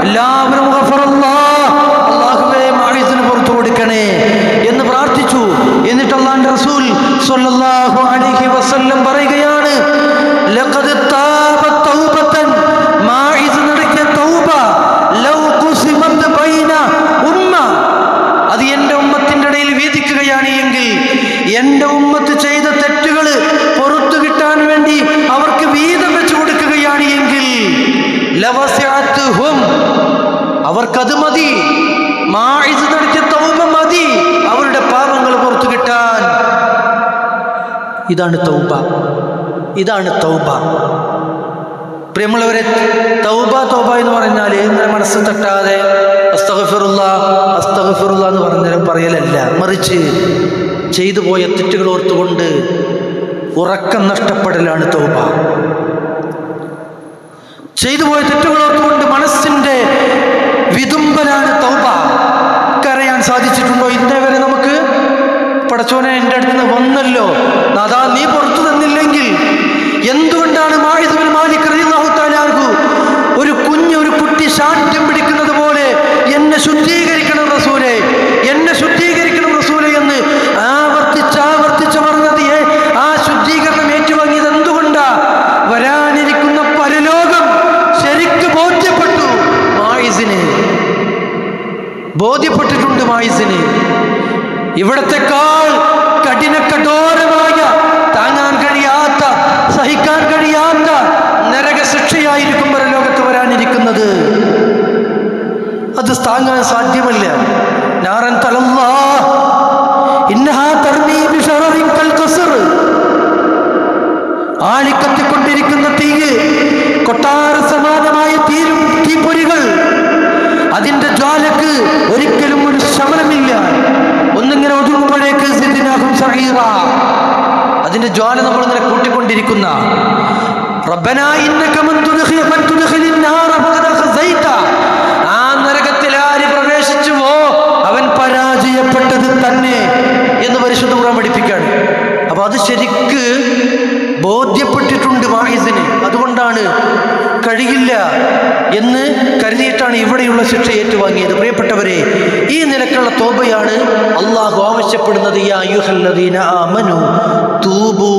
എല്ലാവരും അല്ലാഹുവേ മായിസിന് പുറത്തു കൊടുക്കണേ എന്ന് പ്രാർത്ഥിച്ചു. എന്നിട്ട് അല്ലാഹുവിന്റെ റസൂൽ സ്വല്ലല്ലാഹു അലൈഹി വസല്ലം പറയുകയാണ്, ലഖദ് താബ തൗബതൻ, മായിസ് നടത്തിയ തൗബ ലൗ ഖുസിമത് ബൈന ഉമ്മ, അത് എൻ്റെ ഉമ്മത്തിന്റെ ഇടയിൽ വീതിക്കുകയാണ് എങ്കിൽ, എൻ്റെ ഉമ്മത്ത് ചെയ്ത തെറ്റുകൾ പുറത്തു കിട്ടാൻ വേണ്ടി അവർക്ക് വീതം വെച്ചു കൊടുക്കുകയാണ് എങ്കിൽ, ലവസിഅത്ഹും, അവർക്കത് മതി, മായിസ് നടത്തിയ തൗബ മതി അവരുടെ പാപങ്ങൾ പുറത്തു കിട്ടാൻ. ഇതാണ് തൗബ, ഇതാണ് തൗബ. പ്രിയമുള്ളവരെ, തൗബ എന്ന് പറഞ്ഞാൽ ഇങ്ങനെ മനസ്സ് തട്ടാതെ അസ്തഗ്ഫിറുല്ലാ എന്ന് പറയലല്ല, മറിച്ച് ചെയ്തു പോയ തെറ്റുകൾ ഓർത്തുകൊണ്ട് ഉറക്കം നഷ്ടപ്പെടലാണ് തൗബ. ചെയ്തു പോയ തെറ്റുകൾ ഓർത്തുകൊണ്ട് മനസ്സിന്റെ വിതുമ്പലാണ് തൗബ. കരയാൻ സാധിച്ചിട്ടുണ്ടോ ഇന്നേ വരെ നമുക്ക്? പടച്ചോനെ എൻ്റെ അടുത്ത് നിന്ന് വന്നല്ലോ നാഥാ, നീ പുറത്തു തന്നില്ലെങ്കിൽ എന്തുകൊണ്ടാണ് മാഇസ് ബിൻ മാലിക് റളിയല്ലാഹു തആല അൻഹു ഒരു കുട്ടി ശാഠ്യം പിടിക്കുന്നത് പോലെ എന്നെ ശുദ്ധീകരിക്കണം റസൂലേ, എന്നെ ശുദ്ധീകരിക്കണം റസൂലേ എന്ന് ആവർത്തിച്ച് പറഞ്ഞത്, ആ ശുദ്ധീകരണം ഏറ്റുവാങ്ങിയത് എന്തുകൊണ്ടാ? വരാനിരിക്കുന്ന പരലോകം ശരിക്ക് ബോധ്യപ്പെട്ടു മായിസിന്, ബോധ്യപ്പെട്ടിട്ടുണ്ട് മായിസിന്. ഇവിടത്തെക്കാൾ കഠോരമായ, താങ്ങാൻ കഴിയാത്ത, സഹിക്കാൻ കഴിയാത്ത നരകശിക്ഷയായിരിക്കും പരലോകത്ത് വരാനിരിക്കുന്നത്. അത് താങ്ങാൻ സാധ്യമല്ല. നാറൻ തലല്ലാഹ് ഇന്നഹാ തർമീ ബിശററിൻ കൽ ഖസ്ർ, ആളിക്കത്തിക്കൊണ്ടിരിക്കുന്ന തീ, കൊട്ടാര സമാനമായ തീപ്പൊരികൾ, അതിന്റെ ജ്വാലക്ക് ഒരിക്കലും ഒരു ശമനമില്ല. ഒന്നിങ്ങനെ ഒതുങ്ങുമ്പോഴേക്ക് അതിന്റെ ജ്വാല നമ്മളിങ്ങനെ കൂട്ടിക്കൊണ്ടിരിക്കുന്ന. റബ്ബനാ ഇന്നക മൻ തുദ്ഖിലിൻ നാറ ഫഖദ് ഖസൈത, ആ നരകത്തിൽ ആര് പ്രവേശിച്ചുവോ അവൻ പരാജയപ്പെട്ടത് തന്നെ എന്ന് പരിശുദ്ധ ഖുർആൻ പഠിപ്പിക്കുകയാണ്. അപ്പൊ അത് ശരിക്ക് ബോധ്യപ്പെട്ടിട്ടുണ്ട് മായിസിന്. അതുകൊണ്ടാണ് കഴിയില്ല എന്ന് കരുതിയിട്ടാണ് ഇവിടെയുള്ള ശിക്ഷ ഏറ്റുവാങ്ങിയത്. പ്രിയപ്പെട്ടവരെ, ഈ നിലക്കുള്ള തോബയാണ് അള്ളാഹു ആവശ്യപ്പെടുന്നത്. യാ അയ്യുഹല്ലദീന ആമനു തൂബൂ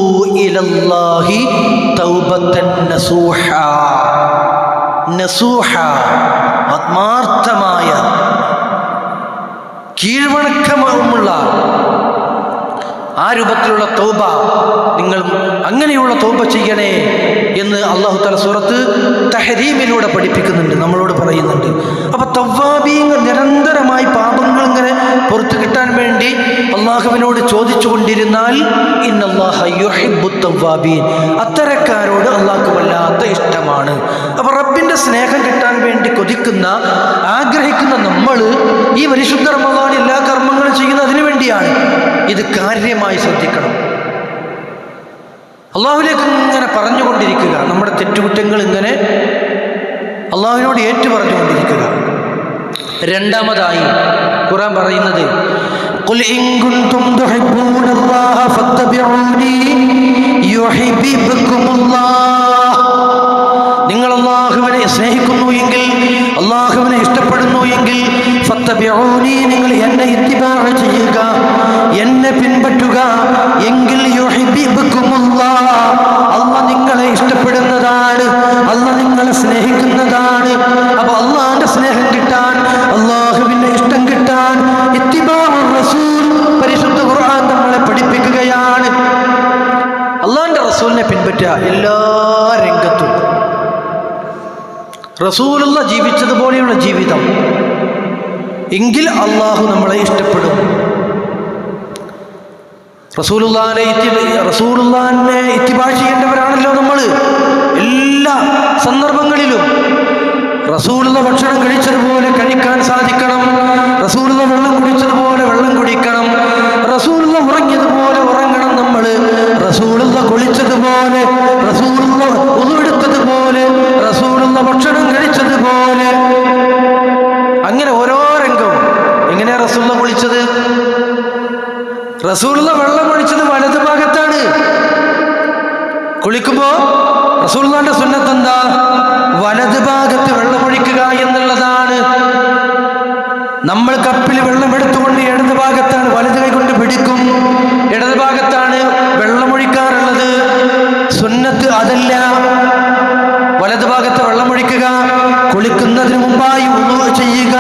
ഇലല്ലാഹി തൗബത്തൻ നസൂഹാ. നസൂഹ, ആത്മാർത്ഥമായ കീഴ്വണക്കമുള്ള ആ രൂപത്തിലുള്ള തൗബ, നിങ്ങൾ അങ്ങനെയുള്ള തൗബ ചെയ്യണേ എന്ന് അല്ലാഹു തആല സൂറത്ത് തഹ്രീമിലൂടെ പഠിപ്പിക്കുന്നുണ്ട്, നമ്മളോട് പറയുന്നുണ്ട്. അപ്പൊ തവ്വാബീൻ നിരന്തരമായി പാപങ്ങൾ ഇങ്ങനെ പുറത്തു കിട്ടാൻ വേണ്ടി അള്ളാഹുവിനോട് ചോദിച്ചു കൊണ്ടിരുന്നാൽ ഇന്നല്ലാഹ യുഹിബ്ബുത് തവ്വാബീൻ, അത്തരക്കാരോട് അള്ളാഹ്ക്ക് വല്ലാത്ത ഇഷ്ടമാണ്. അപ്പൊ റബ്ബിന്റെ അള്ളാഹുവിൻ്റെ സ്നേഹം കിട്ടാൻ വേണ്ടി കൊതിക്കുന്ന ആഗ്രഹിക്കുന്ന നമ്മൾ ഈ പരിശുദ്ധ റമദാൻ എല്ലാ കർമ്മങ്ങളും ചെയ്യുന്നത് അതിനു വേണ്ടിയാണ്. ഇത് കാര്യമായി ശ്രദ്ധിക്കണം. അള്ളാഹുവിലേക്ക് ഇങ്ങനെ പറഞ്ഞുകൊണ്ടിരിക്കുക, നമ്മുടെ തെറ്റുകുറ്റങ്ങൾ ഇങ്ങനെ അള്ളാഹുവിനോട് ഏറ്റു പറഞ്ഞുകൊണ്ടിരിക്കുക. രണ്ടാമതായി ഖുർആൻ പറയുന്നത് ഖുൽ ഇൻ കുൻതും തുഹിബ്ബൂനല്ലാഹ ഫത്തബിഊനി യുഹിബ്ബുകുമുല്ലാഹ്. നിങ്ങൾ അള്ളാഹുവിനെ സ്നേഹിക്കുന്നു എങ്കിൽ, അള്ളാഹുവിനെ ഇഷ്ടപ്പെടുന്നു എങ്കിൽ, ഫത്തബിഊനി നിങ്ങൾ എന്നെ ഇത്തിബാഅ് ചെയ്യുക, എന്നെ പിൻപറ്റുക എങ്കിൽ യുഹിബ്ബുകുമുല്ലാഹ് അല്ലാഹ് നിങ്ങളെ ഇഷ്ടപ്പെടുന്നതാണ്, അല്ലാഹ് നിങ്ങളെ സ്നേഹിക്കുന്നതാണ്. അപ്പോൾ അള്ളാഹുവിൻ്റെ സ്നേഹം കിട്ടാൻ, അള്ളാഹുവിൻ്റെ ഇഷ്ടം കിട്ടാൻ ഇത്തിബാഉർ റസൂൽ പരിശുദ്ധ ഖുർആൻ നമ്മളെ പഠിപ്പിക്കുകയാണ്. അള്ളാഹിൻ്റെ റസൂലിനെ പിൻപറ്റുക എല്ലാ രംഗത്തും. റസൂലുള്ള ജീവിച്ചതുപോലെയുള്ള ജീവിതം എങ്കിൽ അള്ളാഹു നമ്മളെ ഇഷ്ടപ്പെടും. റസൂലുള്ളാഹിനെ ഇത്തിബാഅ് ചെയ്യേണ്ടവരാണല്ലോ നമ്മൾ എല്ലാ സന്ദർഭങ്ങളിലും. റസൂലുള്ള ഭക്ഷണം കഴിച്ചതുപോലെ കഴിക്കാൻ സാധിക്കണം, റസൂലുള്ള വെള്ളം കുടിച്ചതുപോലെ വെള്ളം കുടിക്കണം, റസൂലുള്ള ഉറങ്ങിയതുപോലെ ഉറങ്ങണം നമ്മൾ, റസൂലുള്ള കുളിച്ചതുപോലെ, റസൂലുള്ള ഉളു എടുത്തതുപോലെ, റസൂലുള്ള ഭക്ഷണം കഴിച്ചതുപോലെ. അങ്ങനെ ഓരോ രംഗവും. എങ്ങനെയാ റസൂലുള്ള കുളിച്ചത്? റസൂലുള്ള വെള്ളം കുടിച്ചത് വലത് ഭാഗത്താണ്. കുളിക്കുമ്പോൾ റസൂലുള്ളാഹിന്റെ സുന്നത്ത് എന്താ? വലത് ഭാഗത്ത് വെള്ളമൊഴിക്കുക എന്നുള്ളതാണ്. നമ്മൾ കപ്പിൽ വെള്ളം എടുത്തുകൊണ്ട് ഇടത് ഭാഗത്താണ്, വലത് കൈ കൊണ്ട് പിടിക്കും, ഇടത് ഭാഗത്താണ് വെള്ളമൊഴിക്കാറുള്ളത്. സുന്നത്ത് അതല്ല. വലത് ഭാഗത്ത് വെള്ളമൊഴിക്കുക, കുളിക്കുന്നതിന് മുമ്പായി വുളൂ ചെയ്യുക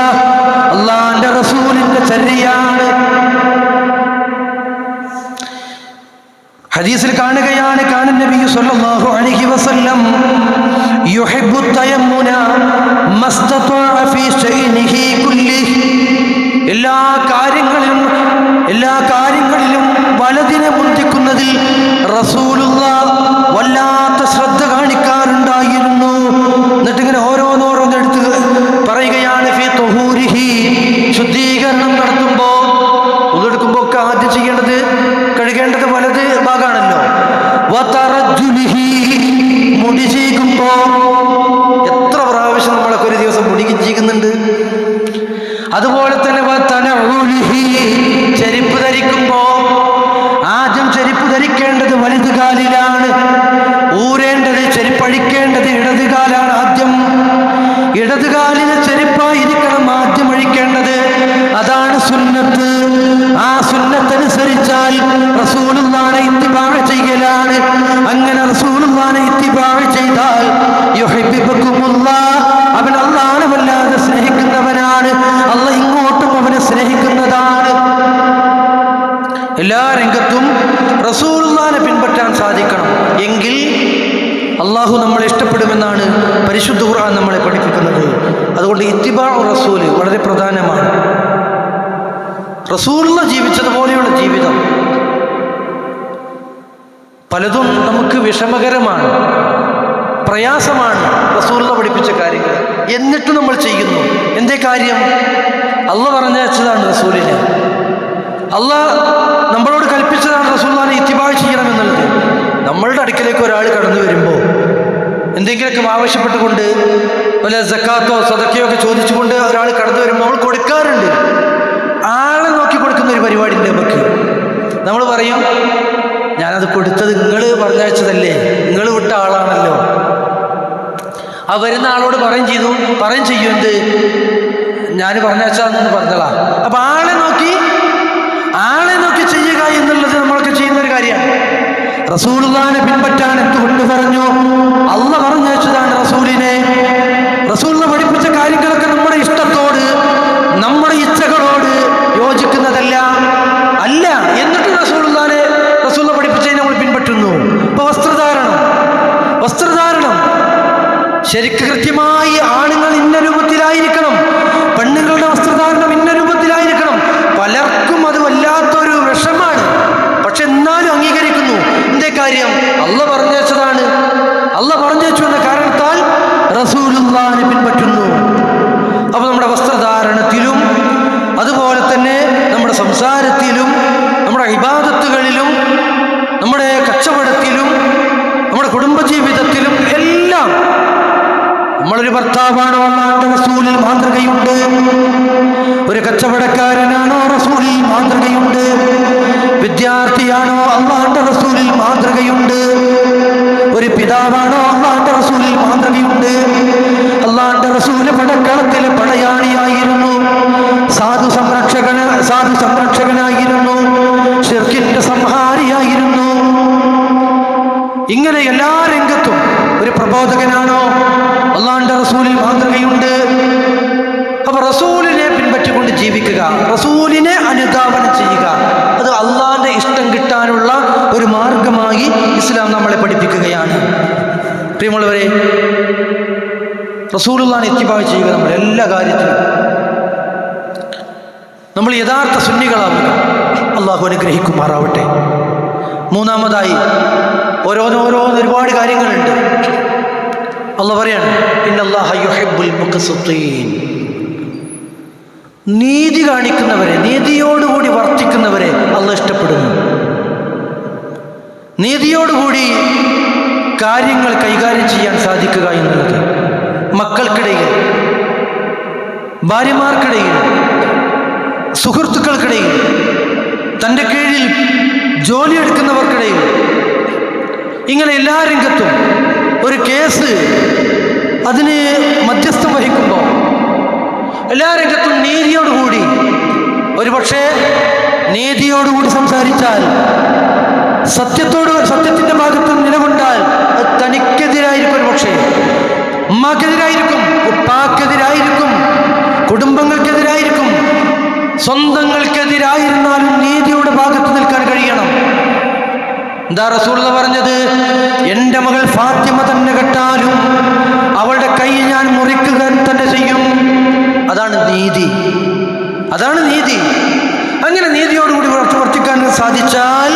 അല്ലാഹുവിന്റെ റസൂലിന്റെ ചര്യയാണ്. ഹദീസിൽ കാണുകയാണ്, കാന നബി സല്ലല്ലാഹു അലൈഹി വസല്ലം യുഹിബ്ബു തയമ്മുന മസ്തതഅ ഫീ ശൈനിഹി കുല്ലിഹി. എല്ലാ കാര്യങ്ങളിലും വലതിനെ മുന്തിക്കുന്നതിൽ റസൂലുള്ളാഹ് വല്ലാത്ത ശ്രദ്ധ കാണിക്കാറുണ്ടായിരുന്നു. എന്നിട്ട് ഇങ്ങനെ ഓരോന്നോരോന്നെടുത്ത് പറയുകയാണ്, ഫീ തുഹൂരിഹി, ശുദ്ധീകരണം നടത്തുമ്പോൾ ഉളെടുക്കുമ്പോൾ ഒക്കെ ആദ്യം ചെയ്യേണ്ടത്, കഴുകേണ്ടത് വലത് ഭാഗമാണല്ലോ. വതറജുലിഹി, മുടി ചീകുമ്പോ എത്ര പ്രാവശ്യം നമ്മളൊക്കെ ഒരു ദിവസം മുടി ചീകുന്നുണ്ട്. അതുപോലെ തന്നെ വതനഉലിഹി, ചെരുപ്പ് ധരിക്കുമ്പോ ആദ്യം ചെരുപ്പ് ധരിക്കേണ്ടത് വലത് കാലിലാണ്, ഊരേണ്ടത് ചെരുപ്പഴിക്കേണ്ടത് ഇടത് കാലാണ്. ആദ്യം ഇടത് കാലിന് ചെരുപ്പായിരിക്കണം ആദ്യം അഴിക്കേണ്ടത്. അതാണ് സുന്നത്ത്. ആ സുന്നത്തനുസരിച്ചാൽ റസൂലുള്ളാഹിനെ ഇത്തിബാഅ് ചെയ്യലാണ്. അങ്ങനെ റസൂലുള്ളാഹിനെ ഇത്തിബാഅ് ചെയ്താൽ യുഹിബ്ബുകുമുല്ലാഹ്, അവൻ അല്ലാഹുവിനെ വല്ലാതെ സ്നേഹിക്കുന്നവനാണ്, അല്ലാഹ് ഇങ്ങോട്ടും അവനെ സ്നേഹിക്കുന്നതാണ്. എല്ലാ രംഗത്തും റസൂലുള്ളാഹിനെ പിൻപറ്റാൻ സാധിക്കണം എങ്കിൽ അള്ളാഹു നമ്മളെ ഇഷ്ടപ്പെടുമെന്നാണ് പരിശുദ്ധ ഖുർആൻ നമ്മളെ പഠിപ്പിക്കുന്നത്. അതുകൊണ്ട് ഇത്തിബാഉർ റസൂൽ വളരെ പ്രധാനമാണ്. റസൂലുള്ള ജീവിച്ചതുപോലെയുള്ള ജീവിതം. പലതും നമുക്ക് വിഷമകരമാണ്, പ്രയാസമാണ് റസൂലുള്ള പഠിപ്പിച്ച കാര്യങ്ങൾ. എന്നിട്ട് നമ്മൾ ചെയ്യുന്നു. എന്തേ കാര്യം? അള്ളാഹ് പറഞ്ഞയച്ചതാണ് റസൂലിനെ, അള്ളാഹ് നമ്മളോട് കൽപ്പിച്ചതാണ് റസൂലുള്ളാഹിനെ ഇത്തിബാഅ് ചെയ്യണമെന്നുള്ളത്. നമ്മളുടെ അടുക്കലേക്ക് ഒരാൾ കടന്നു വരുമ്പോൾ എന്തെങ്കിലുമൊക്കെ ആവശ്യപ്പെട്ടുകൊണ്ട്, വല്ല സക്കാത്തോ സദക്കയോ ഒക്കെ ചോദിച്ചുകൊണ്ട് ഒരാൾ കടന്നു വരുമ്പോൾ നമ്മൾ കൊടുക്കാറുണ്ട്. ആളെ നോക്കി കൊടുക്കുന്ന ഒരു പരിപാടി ഉണ്ട് നമുക്ക്. നമ്മൾ പറയും, ഞാനത് കൊടുത്തത് നിങ്ങൾ പറഞ്ഞയച്ചതല്ലേ, നിങ്ങൾ വിട്ട ആളാണല്ലോ. ആ വരുന്ന ആളോട് പറയും ചെയ്യും എന്ത്, ഞാൻ പറഞ്ഞയച്ചാന്ന് പറഞ്ഞതാ. അപ്പൊ ആളെ നോക്കി ചെയ്യുക എന്നുള്ളത് നമ്മളൊക്കെ ചെയ്യുന്ന ഒരു കാര്യമാണ്. റസൂലുള്ളാഹിനെ പിൻപറ്റാൻ എന്തുകൊണ്ട് പറഞ്ഞു? അള്ളാഹ് പറഞ്ഞയച്ചതാണ് റസൂലിനെ. റസൂലിനെ പഠിപ്പിച്ച കാര്യങ്ങളൊക്കെ നമ്മുടെ ഇഷ്ടത്തോട്, നമ്മുടെ ഇച്ഛകളോട് യോജിക്കുന്നതല്ല അല്ല. എന്നിട്ട് റസൂലിനെ പഠിപ്പിച്ചതിനെ നമ്മൾ പിൻപറ്റുന്നു. ഇപ്പൊ വസ്ത്രധാരണം ശരിക്ക് കൃത്യമായി ആണുങ്ങൾ ഇന്ന രൂപത്തിലായിരിക്കണം, പെണ്ണുങ്ങളുടെ വസ്ത്രധാരണം ഇന്ന രൂപത്തിലായിരിക്കണം. പലർക്കും അത് വല്ലാത്തൊരു വിഷമാണ്. പക്ഷെ എന്നാലും അംഗീകരിക്കുന്നു. എന്തേ കാര്യം? അള്ളാഹ് പറഞ്ഞയച്ചതാണ്. അള്ളാഹ് പറഞ്ഞയച്ചു എന്ന കാരണത്താൽ റസൂലുള്ളാഹി സംസാരത്തിലും നമ്മുടെ ഇബാദത്തുകളിലും നമ്മുടെ കച്ചവടത്തിലും നമ്മുടെ കുടുംബജീവിതത്തിലും എല്ലാം നമ്മളൊരു ഭർത്താവാണോ അല്ലാഹുവിന്റെ റസൂലിൽ മാതൃകയുണ്ട്, ഒരു കച്ചവടക്കാരനാണോ റസൂലിൽ മാതൃകയുണ്ട്, വിദ്യാർത്ഥിയാണോ അല്ലാഹുവിന്റെ റസൂലിൽ മാതൃകയുണ്ട്, ഒരു പിതാവാണോ അല്ലാഹുവിന്റെ റസൂലിൽ മാതൃകയുണ്ട്. അല്ലാഹുവിന്റെ റസൂല് പടക്കളത്തിലെ പടയാളിയായിരുന്നു, സാധു സംരക്ഷകനായിരുന്നു, ശിർക്കിന്റെ സംഹാരിയായിരുന്നു. ഇങ്ങനെ എല്ലാ രംഗത്തും ഒരു പ്രബോധകനാണോ അല്ലാഹുവിന്റെ റസൂലിൽ മാതൃകയുണ്ട്. അപ്പൊ റസൂലിനെ പിൻപറ്റിക്കൊണ്ട് ജീവിക്കുക, റസൂലിനെ അനുധാവനം ചെയ്യുക, അത് അള്ളാഹിന്റെ ഇഷ്ടം കിട്ടാനുള്ള ഒരു മാർഗമായി ഇസ്ലാം നമ്മളെ പഠിപ്പിക്കുകയാണ്. പ്രിയമുള്ളവരെ, റസൂലുള്ളാഹിനെ ഇത്തിബാ ചെയ്യുക. നമ്മൾ എല്ലാ കാര്യത്തിലും നമ്മൾ യഥാർത്ഥ സുന്നികളാവുക. അള്ളാഹു അനുഗ്രഹിക്കുമാറാവട്ടെ. മൂന്നാമതായി ഓരോന്നോരോന്ന് ഒരുപാട് കാര്യങ്ങളുണ്ട്. അള്ളാഹു പറയാണ്, ഇന്നല്ലാഹ യുഹിബ്ബുൽ മുഖ്സിത്തീൻ. നീതി കാണിക്കുന്നവരെ, നീതിയോടുകൂടി വർത്തിക്കുന്നവരെ അള്ളാഹു ഇഷ്ടപ്പെടുന്നു. നീതിയോടുകൂടി കാര്യങ്ങൾ കൈകാര്യം ചെയ്യാൻ സാധിക്കുക എന്നുള്ളത് മക്കൾക്കിടയിൽ, ഭാര്യമാർക്കിടയിൽ, സുഹൃത്തുക്കൾക്കിടയിൽ, തൻ്റെ കീഴിൽ ജോലിയെടുക്കുന്നവർക്കിടയിൽ, ഇങ്ങനെ എല്ലാ രംഗത്തും ഒരു കേസ് അതിന് മധ്യസ്ഥം വഹിക്കുമ്പോൾ എല്ലാ രംഗത്തും നീതിയോടുകൂടി, ഒരുപക്ഷെ നീതിയോടുകൂടി സംസാരിച്ചാൽ, സത്യത്തിന്റെ ഭാഗത്ത് നിലകൊണ്ടാൽ അത് തനിക്കെതിരായിരിക്കും, ഒരു പക്ഷേ ഉമ്മാക്കെതിരായിരിക്കും, ഉപ്പാക്കെതിരായിരിക്കും, കുടുംബങ്ങൾക്കെതിരായിരിക്കും, സ്വന്തങ്ങൾക്കെതിരായിരുന്നാലും നീതിയുടെ ഭാഗത്ത് നിൽക്കാൻ കഴിയണം. എന്താ റസൂലുള്ളാഹി പറഞ്ഞത്? എൻ്റെ മകൾ ഫാത്തിമ തന്നെ കെട്ടാലും അവളുടെ കൈ ഞാൻ മുറിക്കുക തന്നെ ചെയ്യും. അതാണ് നീതി, അതാണ് നീതി. അങ്ങനെ നീതിയോടുകൂടി വർത്തിക്കാൻ സാധിച്ചാൽ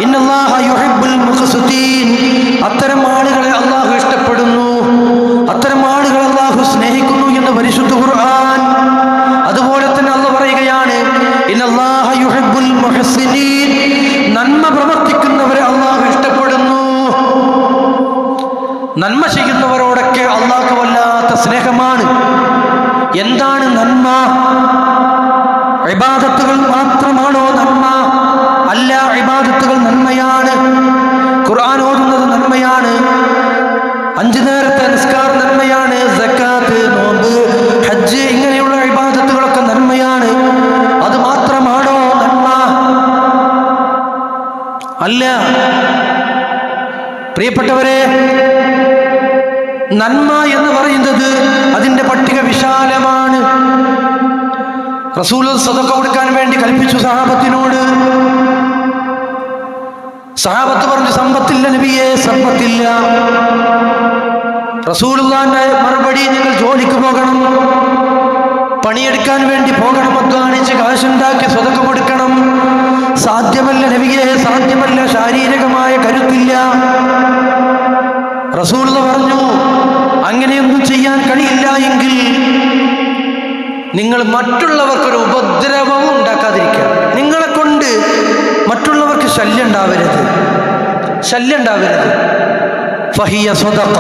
ഇന്നല്ലാഹ യുഹിബ്ബുൽ മുഖ്സിതീൻ, അത്തരം ആളുകളെ അള്ളാഹു ഇഷ്ടപ്പെടുന്നു, അത്തരം ആളുകളെ അള്ളാഹു സ്നേഹിക്കുന്നു എന്ന് പരിശുദ്ധ ഖുർആൻ. അതുപോലെ തന്നെ അള്ളാഹു പറയുകയാണ്, ഇന്നല്ലാഹ യുഹിബ്ബുൽ മുഹ്സിനീൻ, നന്മ പ്രവർത്തിക്കുന്നവരെ അള്ളാഹു ഇഷ്ടപ്പെടുന്നു. നന്മ ചെയ്യുന്നവരോടൊക്കെ അള്ളാഹു വല്ലാത്ത സ്നേഹമാണ്. എന്താണ് നന്മ? ഇബാദത്തുകൾ മാത്രമാണോ നന്മ? അല്ല, ഇബാദത്തുകൾ നന്മയാണ്. ഖുർആൻ ഓതുന്നത് നന്മയാണ്, 5 നേരത്തെ നിസ്കാരം നന്മയാണ്, സക്കാത്ത്, നോമ്പ്, ഹജ്ജ്, ഇങ്ങനെയുള്ള ഇബാദത്തുകളൊക്കെ നന്മയാണ്. അത് മാത്രമാണോ നന്മ? അല്ല. പ്രിയപ്പെട്ടവരെ, നന്മ എന്ന് പറയുന്നത് അതിൻ്റെ പട്ടിക വിശാലമാണ്. റസൂൽ സദഖ കൊടുക്കാൻ വേണ്ടി കൽപ്പിച്ചു സഹാബത്തിനോട്. സഹാബത്ത് പറഞ്ഞു, സമ്പത്തില്ല നബിയെ, സമ്പത്തില്ല. റസൂലുള്ളാഹിന്റെ മറുപടി, നിങ്ങൾ ജോലിക്ക് പോകണം, പണിയെടുക്കാൻ വേണ്ടി പോകണം, അധ്വാനിച്ച് കാശുണ്ടാക്കി സദഖ കൊടുക്കണം. സാധ്യമല്ല നബിയെ, സാധ്യമല്ല, ശാരീരികമായ കരുത്തില്ല. റസൂലുള്ളാഹി പറഞ്ഞു, അങ്ങനെയൊന്നും ചെയ്യാൻ കഴിയില്ല എങ്കിൽ നിങ്ങൾ മറ്റുള്ളവർക്കൊരു ഉപദ്രവവും ഉണ്ടാക്കാതിരിക്കുക. നിങ്ങളെ കൊണ്ട് മറ്റുള്ളവർക്ക് ശല്യം ഉണ്ടാവരുത്. ഫഹിയ സ്വദഖ,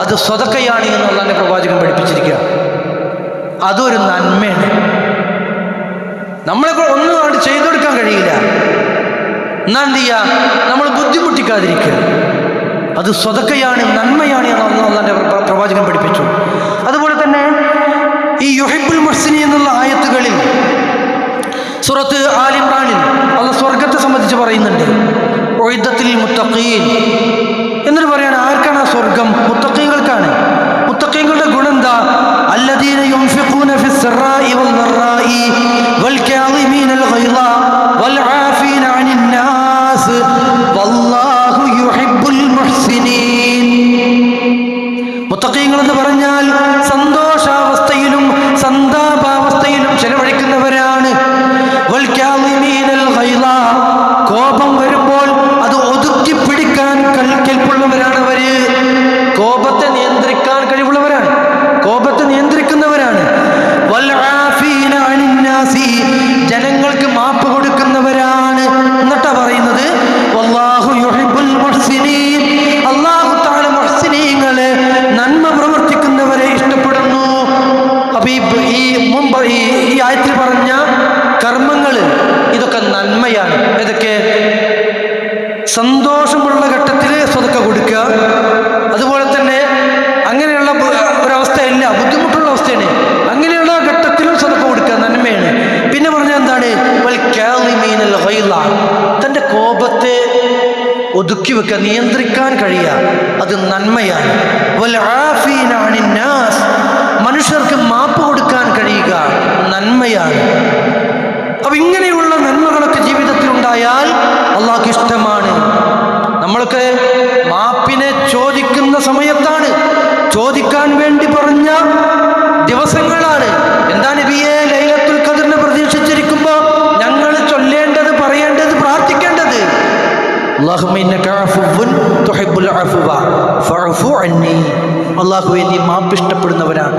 അത് സ്വദഖയാണ് എന്ന് അല്ലാഹുവിന്റെ പ്രവാചകൻ പഠിപ്പിച്ചിരിക്കുക. അതൊരു നന്മയാണ്. നമ്മളെ ഒന്നും അവിടെ ചെയ്തു കൊടുക്കാൻ കഴിയില്ല, എന്നാ എന്ത് ചെയ്യുക? നമ്മൾ ബുദ്ധിമുട്ടിക്കാതിരിക്കുക. അത് സ്വദഖയാണ്, നന്മയാണ് എന്ന് അല്ലാഹുവിന്റെ പ്രവാചകൻ പഠിപ്പിച്ചു. അതുപോലെ തന്നെ ഈ യുഹിബ്ബുൽ മുഹ്സിനീൻ എന്നുള്ള ആയത്തുകളിൽ സൂറത്ത് ആൽ ഇംറാനിൽ അല്ലാഹു സ്വർഗ്ഗത്തെ സംബന്ധിച്ച് പറയുന്നുണ്ട്. ഉഇദ്ദത്തിൽ മുത്തഖീൻ എന്നിട്ട് പറയാണ്, ആർക്കാണ് ആ സ്വർഗം? മുത്തഖീങ്ങൾക്കാണ്. മുത്തഖീങ്ങളുടെ ഗുണം എന്താ? അല്ലദീന യുൻഫിഖൂന ഫിസ്സറാഇ വൽദറാഇ വൽകാളിമീനൽ ഗൈള വൽആഫീന അനിൻ നാസ് വല്ലാഹു യുഹിബ്ബുൽ മുഹ്സിനീൻ. മുത്തഖീങ്ങൾ എന്ന് പറഞ്ഞാൽ സന്തോഷാവസ്ഥയിലും സന്താപാവസ്ഥയിലും ചെലവഴിക്കുന്നവരാണ്. വൽകാളിമീനൽ ഗൈള, കോപം വരുമ്പോൾ അത് ഒതുക്കി പിടിക്കാൻ കൽപ്പുള്ളവരാണ് അവര്. കോപ ഈ ആയത്തിൽ പറഞ്ഞ കർമ്മങ്ങൾ ഇതൊക്കെ നന്മയാണ്. ഏതൊക്കെ? സന്തോഷമുള്ള ഘട്ടത്തിൽ സ്വതക്ക കൊടുക്കുക, അതുപോലെ തന്നെ അങ്ങനെയുള്ള ഒരവസ്ഥയല്ല, ബുദ്ധിമുട്ടുള്ള അവസ്ഥയാണ്, അങ്ങനെയുള്ള ഘട്ടത്തിലും സ്വതക്ക കൊടുക്കുക നന്മയാണ്. പിന്നെ പറഞ്ഞാൽ എന്താണ്? തൻ്റെ കോപത്തെ ഒതുക്കി വെക്കുക, നിയന്ത്രിക്കാൻ കഴിയുക, അത് നന്മയാണ്. മനുഷ്യർക്ക് മാപ്പ് കൊടുക്കാൻ കഴിയുക നന്മയാണ്. അപ്പൊ ഇങ്ങനെയുള്ള നന്മകളൊക്കെ ജീവിതത്തിൽ ഉണ്ടായാൽ അള്ളാഹ്ക്ക് ഇഷ്ടമാണ്. നമ്മളൊക്കെ മാപ്പിനെ ചോദിക്കുന്ന സമയത്താണ്, ചോദിക്കാൻ വേണ്ടി പറഞ്ഞ ദിവസങ്ങളാണ്. എന്താ നബിയെ, ലൈലത്തുൽ ഖദ്റിനെ പ്രതീക്ഷിച്ചിരിക്കുമ്പോൾ ഞങ്ങൾ ചൊല്ലേണ്ടത്, പറയേണ്ടത്, പ്രാർത്ഥിക്കേണ്ടത് അല്ലാഹുമ്മ ഇന്നക അഫുവ്വുൻ തുഹിബ്ബുൽ അഫ്വ ഫഅഫു അന്നി. അല്ലാഹുവേ, നീ മാപ്പ് ഇഷ്ടപ്പെടുന്നവനാണ്,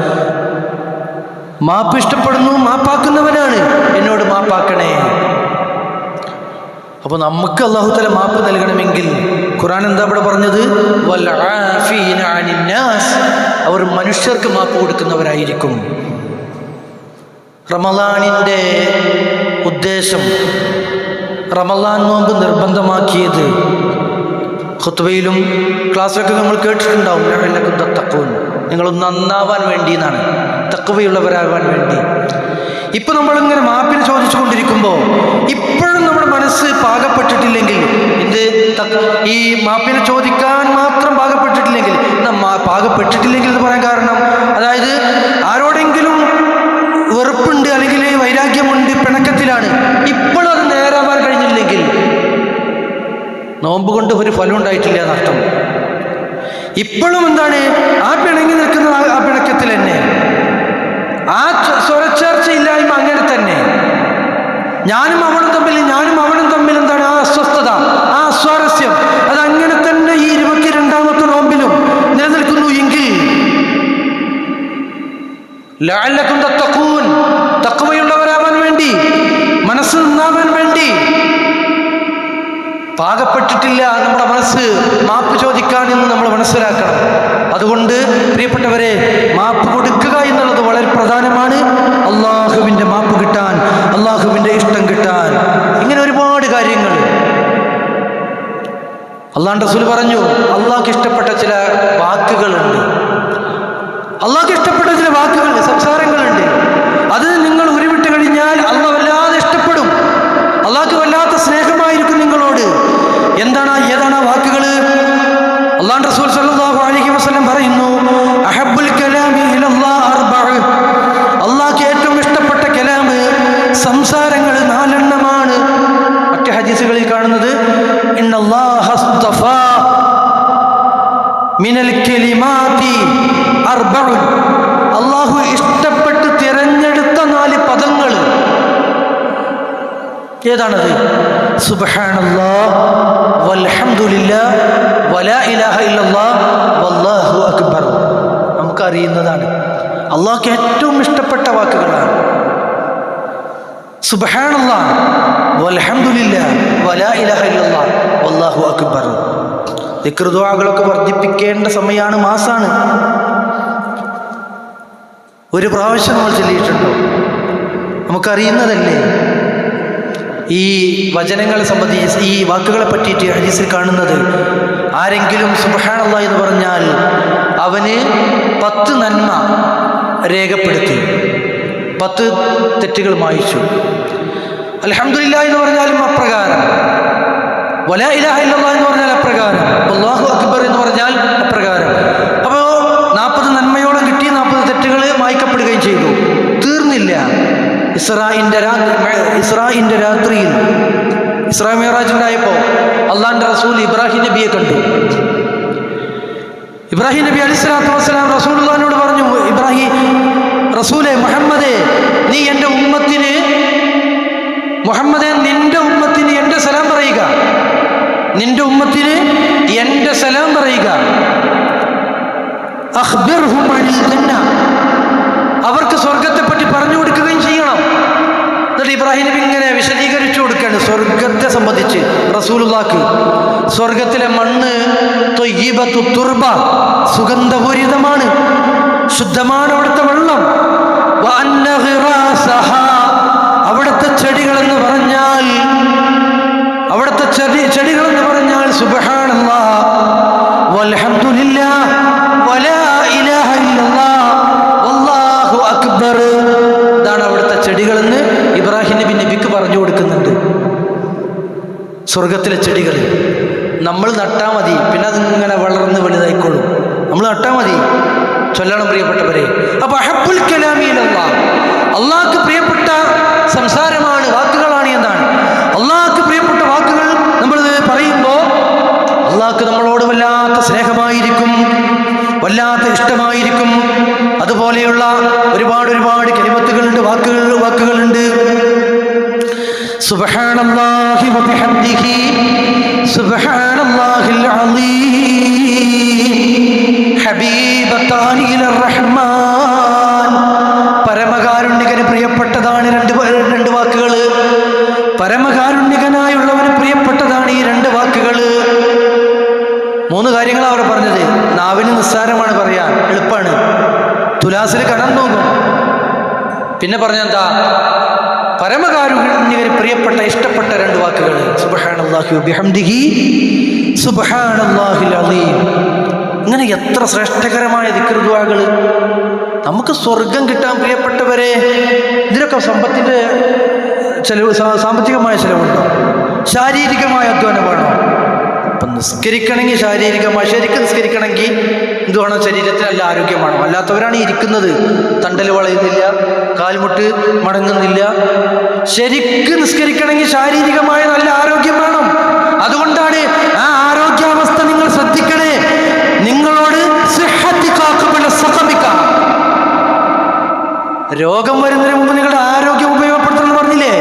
മാപ്പ് ഇഷ്ടപ്പെടുന്നു, മാപ്പാക്കുന്നവനാണ്, എന്നോട് മാപ്പാക്കണേ. അപ്പോൾ നമുക്ക് അല്ലാഹു തആല മാപ്പ് നൽകണമെങ്കിൽ ഖുർആൻ എന്താ ഇവിടെ പറഞ്ഞത്? വൽ ആഫീന അനിന്നാസ്, അവർ മനുഷ്യർക്ക് മാപ്പ് കൊടുക്കുന്നവരായിരിക്കും. റമളാനിൻ്റെ ഉദ്ദേശം, റമളാൻ നോമ്പ് നിർബന്ധമാക്കിയത് ഖുത്ബയിലും ക്ലാസ്സിലൊക്കെ നമ്മൾ കേട്ടിട്ടുണ്ടാവും, ലഅല്ലക്കും തത്തഖൂൻ, നിങ്ങൾ നന്നാവാൻ വേണ്ടി എന്നാണ്, തഖ്വയുള്ളവരാകാൻ വേണ്ടി. ഇപ്പം നമ്മളിങ്ങനെ മാപ്പിനെ ചോദിച്ചു കൊണ്ടിരിക്കുമ്പോൾ ഇപ്പോഴും നമ്മുടെ മനസ്സ് പാകപ്പെട്ടിട്ടില്ലെങ്കിൽ, ഈ മാപ്പിനെ ചോദിക്കാൻ മാത്രം പാകപ്പെട്ടിട്ടില്ലെങ്കിൽ, പാകപ്പെട്ടിട്ടില്ലെങ്കിൽ എന്ന് പറയാൻ കാരണം, അതായത് ആരോടെങ്കിലും വെറുപ്പുണ്ട്, അല്ലെങ്കിൽ വൈരാഗ്യമുണ്ട്, പിണക്കത്തിലാണ്, ഇപ്പോഴും അത് നേരാവാൻ കഴിഞ്ഞില്ലെങ്കിൽ നോമ്പ് കൊണ്ട് ഒരു ഫലം ഉണ്ടായിട്ടില്ല എന്നർത്ഥം. ഇപ്പോഴും എന്താണ്, ആ പിണങ്ങി നിൽക്കുന്ന ആ പിണക്കത്തിൽ തന്നെ, ആ സ്വരച്ചേർച്ചയില്ലായ്മ അങ്ങനെ തന്നെ, ഞാനും അവനും തമ്മിൽ എന്താണ് ആ അസ്വസ്ഥത, ആ അസ്വാരസ്യം, അതങ്ങനെ തന്നെ ഈ 22ാമത്തെ നോമ്പിലും നിലനിൽക്കുന്നു എങ്കിൽ ലഅല്ലക്കും തത്തഖൂൻ, തഖ്വയുള്ളവരാവാൻ വേണ്ടി, മനസ്സ് നന്നാവാൻ വേണ്ടി പാകപ്പെട്ടിട്ടില്ല നമ്മുടെ മനസ്സ് മാപ്പ് ചോദിക്കാൻ എന്ന് നമ്മൾ മനസ്സിലാക്കണം. അതുകൊണ്ട് പ്രിയപ്പെട്ടവരെ, മാപ്പ് കൊടുക്കുക എന്നുള്ളത് വളരെ പ്രധാനമാണ്. അള്ളാഹുവിൻ്റെ മാപ്പ് കിട്ടാൻ, അള്ളാഹുവിൻ്റെ ഇഷ്ടം കിട്ടാൻ, ഇങ്ങനെ ഒരുപാട് കാര്യങ്ങൾ അള്ളാഹുവിൻ്റെ റസൂൽ പറഞ്ഞു. അള്ളാഹ്ക്ക് ഇഷ്ടപ്പെട്ട ചില വാക്കുകളുണ്ട്, അള്ളാഹ്ക്ക് ഇഷ്ടപ്പെട്ട ചില വാക്കുകൾ, സംസാരങ്ങളുണ്ട്. അത് നിങ്ങൾ ഉരുവിട്ട് കഴിഞ്ഞാൽ അള്ളാഹ് വല്ലാതെ ഇഷ്ടപ്പെടും, അള്ളാഹ്ക്ക് വല്ലാത്ത സ്നേഹമായിരിക്കും നിങ്ങളോട്. ഏതാണ് ആ വാക്കുകൾ? അള്ളാഹുവിൻ്റെ റസൂൽ സല്ലല്ലാഹു അലൈഹി വസല്ലം പറയുന്നു, അഹബ്ബുൽ കലാമി ഇലല്ലാഹ് അർബഅ, അള്ളാഹ്ക്ക് ഏറ്റവും ഇഷ്ടപ്പെട്ട കലാമ്, സംസാരങ്ങൾ 4 എണ്ണമാണ്. മറ്റ് ഹദീസുകളിൽ കാണുന്നത് ഇന്നല്ലാഹ അസ്തഫാ മിനൽ കലിമാതി അർബഅ, അള്ളാഹു ഇഷ്ടപ്പെട്ട് തിരഞ്ഞെടുത്ത 4 പദങ്ങൾ. ഏതാണത്? സുബ്ഹാനല്ലാഹ് വൽഹംദുലില്ലാഹ് വലാ ഇലാഹ ഇല്ലല്ലാഹ് വല്ലാഹു അക്ബർ. നമുക്കറിയുന്നതാണ്, അള്ളാഹ്ക്ക് ഏറ്റവും ഇഷ്ടപ്പെട്ട വാക്കുകളാണ് സുബ്ഹാനല്ലാഹ് വൽഹംദുലില്ലാഹ് വലാ ഇലാഹ ഇല്ലല്ലാഹ് വല്ലാഹു അക്ബർ. ദിക്ർ ദുആകളൊക്കെ വർദ്ധിപ്പിക്കേണ്ട സമയമാണ്, മാസാണ്. ഒരു പ്രാവശ്യം നമ്മൾ ചൊല്ലിയിട്ടുണ്ടോ? നമുക്കറിയുന്നതല്ലേ ഈ വചനങ്ങളെ സംബന്ധിച്ച്, ഈ വാക്കുകളെ പറ്റിയിട്ട് ഹദീസിൽ കാണുന്നത്, ആരെങ്കിലും സുബ്ഹാനല്ലാഹ് എന്ന് പറഞ്ഞാൽ അവന് 10 നന്മ രേഖപ്പെടുത്തി, 10 തെറ്റുകൾ മായിച്ചു. അൽഹംദുലില്ലാഹ് എന്ന് പറഞ്ഞാലും അപ്രകാരം, വലാ ഇലാഹ ഇല്ലല്ലാഹ് എന്ന് പറഞ്ഞാൽ അപ്രകാരം, അല്ലാഹു അക്ബർ എന്ന് പറഞ്ഞാൽ അപ്രകാരം. അപ്പോൾ 40 നന്മയോളം കിട്ടി, 40 തെറ്റുകൾ മായ്ക്കപ്പെടുകയും ചെയ്തു. തീർന്നില്ല. ഇസ്രാഇന്റെ രാത്രിയിൽ, ഇസ്രാ മിഅ്റാജ് ഉണ്ടായപ്പോൾ അള്ളാഹുവിൻ്റെ റസൂൽ ഇബ്രാഹിം നബിയെ കണ്ടു. ഇബ്രാഹിം നബി അലൈഹിസ്സലാത്തു വസ്സലാം റസൂലുള്ളാഹിനോട് പറഞ്ഞു, ഇബ്രാഹിം റസൂലെ മുഹമ്മദേ, നീ എൻ്റെ ഉമ്മത്തിന്, മുഹമ്മദേ നിന്റെ ഉമ്മത്തിന് എൻ്റെ സലാം പറയുക, നിന്റെ ഉമ്മത്തിന് എൻ്റെ സലാം പറയുക. അഖ്ബിർഹും അനിൽ ജന്ന, അവർക്ക് സ്വർഗത്തെപ്പറ്റി പറഞ്ഞു കൊടുക്കുകയും ചെയ്യണം. എന്നിട്ട് ഇബ്രാഹിം നബി ഇങ്ങനെ വിശദീകരിച്ചു കൊടുക്കുകയാണ് സ്വർഗത്തെ സംബന്ധിച്ച് റസൂലുള്ളാഹിക്ക്. സ്വർഗത്തിലെ മണ്ണ് ത്വയ്യിബത്തു തുർബ, സുഗന്ധപൂരിതമാണ്, ശുദ്ധമാണ് അവിടുത്തെ വെള്ളം. വഅന്ന ഖിറാസഹ, അവിടുത്തെ ചെടികളെന്ന് പറഞ്ഞാൽ സുബ്ഹാനല്ലാഹ് വൽഹംദുലില്ലാഹ് വലാ ഇലാഹ ഇല്ലല്ലാഹ് വല്ലാഹു അക്ബർ. ഇതാണ് അവിടുത്തെ ചെടികളെന്ന് ഇബ്രാഹിം നബിക്ക് പറഞ്ഞു കൊടുക്കുന്നുണ്ട്. സ്വർഗത്തിലെ ചെടികൾ നമ്മൾ നട്ടാൽ മതി, പിന്നെ അതിങ്ങനെ വളർന്ന് വലുതായിക്കോളും. നമ്മൾ നട്ടാൽ മതി. ചൊല്ലണം പ്രിയപ്പെട്ടവരെ. അപ്പൊ അഹബ്ബുൽ കലാമി ഇലല്ലാഹ്, അള്ളാഹ്ക്ക് പ്രിയപ്പെട്ട സംസാരമാണ്, വാക്കുകളാണ്. എന്താണ് അള്ളാഹ്ക്ക് പ്രിയപ്പെട്ട വാക്കുകൾ? നമ്മൾ പറയുമ്പോൾ അള്ളാഹ്ക്ക് നമ്മളോട് വല്ലാത്ത സ്നേഹമായിരിക്കും, വല്ലാത്ത ഇഷ്ടമായിരിക്കും. അതുപോലെയുള്ള ഒരുപാട് കലിമത്തുകളുണ്ട്, വാക്കുകളുണ്ട്. സുബ്ഹാനല്ലാഹി വബിഹംദിഹി സുബ്ഹാനല്ലാഹിൽ അളീം ഹബീബത്താനി ഇലർ റഹ്മാൻ. പരമകാരുണ്യകന് പ്രിയപ്പെട്ടതാണ് രണ്ട് വാക്കുകൾ. പരമകാരുണ്യകനായുള്ളവന് പ്രിയപ്പെട്ടതാണ് ഈ രണ്ട് വാക്കുകൾ. 3 കാര്യങ്ങളാണ് അവർ പറഞ്ഞത്. നാവിന് നിസ്സാരമാണ് പറയാൻ, എളുപ്പമാണ്, തുലാസിൽ കടം നോക്കും. പിന്നെ പറഞ്ഞെന്താ? പരമകാരുണ്യകന് പ്രിയപ്പെട്ട ഇഷ്ടപ്പെട്ട 2 വാക്കുകൾ. സുബ്ഹാനല്ലാഹി വബിഹംദിഹി സുബ്ഹാനല്ലാഹിൽ അളീം. ഇങ്ങനെ എത്ര ശ്രേഷ്ഠകരമായ ദിക്ർ ദുആകൾ. നമുക്ക് സ്വർഗം കിട്ടാൻ പ്രിയപ്പെട്ടവരെ, ഇതിനൊക്കെ സമ്പത്തിന്റെ ചെലവ്, സാമ്പത്തികമായ ചെലവുണ്ടോ? ശാരീരികമായ അധ്വാനം വേണോ? അപ്പം നിസ്കരിക്കണമെങ്കിൽ ശരിക്കും നിസ്കരിക്കണമെങ്കിൽ എന്ത് വേണം? ശരീരത്തിന് നല്ല ആരോഗ്യം വേണം. അല്ലാത്തവരാണ് ഇരിക്കുന്നത്, തണ്ടൽ വളയുന്നില്ല, കാൽമുട്ട് മടങ്ങുന്നില്ല. ശരിക്കും നിസ്കരിക്കണമെങ്കിൽ ശാരീരികമായ നല്ല ആരോഗ്യം വേണം. അതുകൊണ്ടാണ് ആ ആരോഗ്യാവസ്ഥ നിങ്ങൾ ശ്രദ്ധിക്കണേ. നിങ്ങളോട് രോഗം വരുന്നതിന് മുമ്പ് നിങ്ങളുടെ ആരോഗ്യം ഉപയോഗപ്പെടുത്തണം എന്ന് പറഞ്ഞില്ലേ?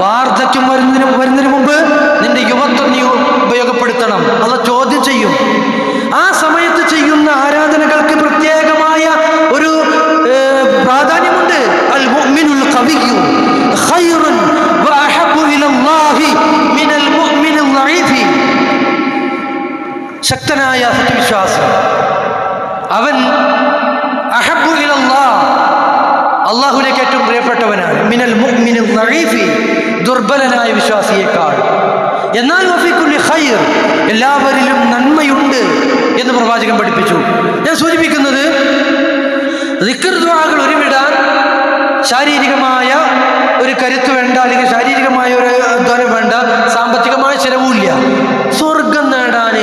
വാർദ്ധക്യം വരുന്നതിന് മുമ്പ് നിന്റെ യുവത്വം നീ ഉപയോഗപ്പെടുത്തണം. അത് ചോദ്യം ചെയ്യും. ആ സമയത്ത് ചെയ്യുന്ന ആരാധനകൾക്ക് പ്രത്യേകമായ ഒരു പ്രാധാന്യമുണ്ട്. അൽ മുഅ്മിനുൽ ഖവിയ്യു ഖൈറുൻ വഅഹബ്ബു ഇലല്ലാഹി മിനൽ മുഅ്മിനിൽ ളഈഫി. ശക്തനായ സത്യവിശ്വാസി അവൻ അഹബ്ബു ഇലല്ലാഹ്, അള്ളാഹുവിലേക്ക് ഏറ്റവും പ്രിയപ്പെട്ടവനാണ്. മിനൽ മുഅ്മിനിൽ ളഈഫി, ദുർബലനായ വിശ്വാസിയേക്കാൾ. എന്നാൽ വഫീ കുല്ലി ഖൈർ, എല്ലാവരിലും നന്മയുണ്ട് എന്ന് പ്രവാചകൻ പഠിപ്പിച്ചു. ഞാൻ സൂചിപ്പിക്കുന്നത് ദിക്ർ ദുആകൾ ഉരുവിടാൻ ശാരീരികമായ ഒരു കരുത്ത് വേണ്ട, അല്ലെങ്കിൽ ശാരീരികമായ ഒരു അധ്വാനം വേണ്ട, സാമ്പത്തികമായ ചെലവുമില്ല. സ്വർഗം നേടാൻ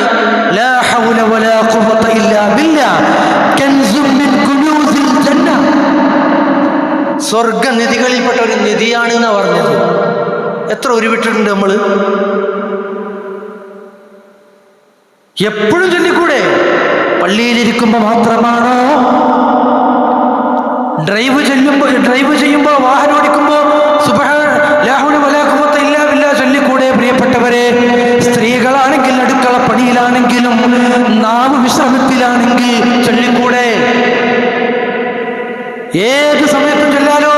ലാ ഹൗല വലാ ഖുവത ഇല്ലാ ബില്ലാഹ് കൻസും മിൻ കുനൂസിൽ ജന്ന, സ്വർഗനിധികളിൽപ്പെട്ട ഒരു നിധിയാണ് എന്നാ പറഞ്ഞത്. എത്ര ഉരുവിട്ടിട്ടുണ്ട് നമ്മൾ? എപ്പോഴും ചൊല്ലിക്കൂടെ? പള്ളിയിലിരിക്കുമ്പോൾ മാത്രമാണോ? ഡ്രൈവ് ചെയ്യുമ്പോൾ, വാഹനം ഓടിക്കുമ്പോൾ ചൊല്ലിക്കൂടെ പ്രിയപ്പെട്ടവരെ? സ്ത്രീകളാണെങ്കിൽ അടുക്കള പണിയിലാണെങ്കിലും നാവ് വിശ്രമത്തിലാണെങ്കിൽ ചൊല്ലിക്കൂടെ? ഏത് സമയത്തും ചൊല്ലാലോ.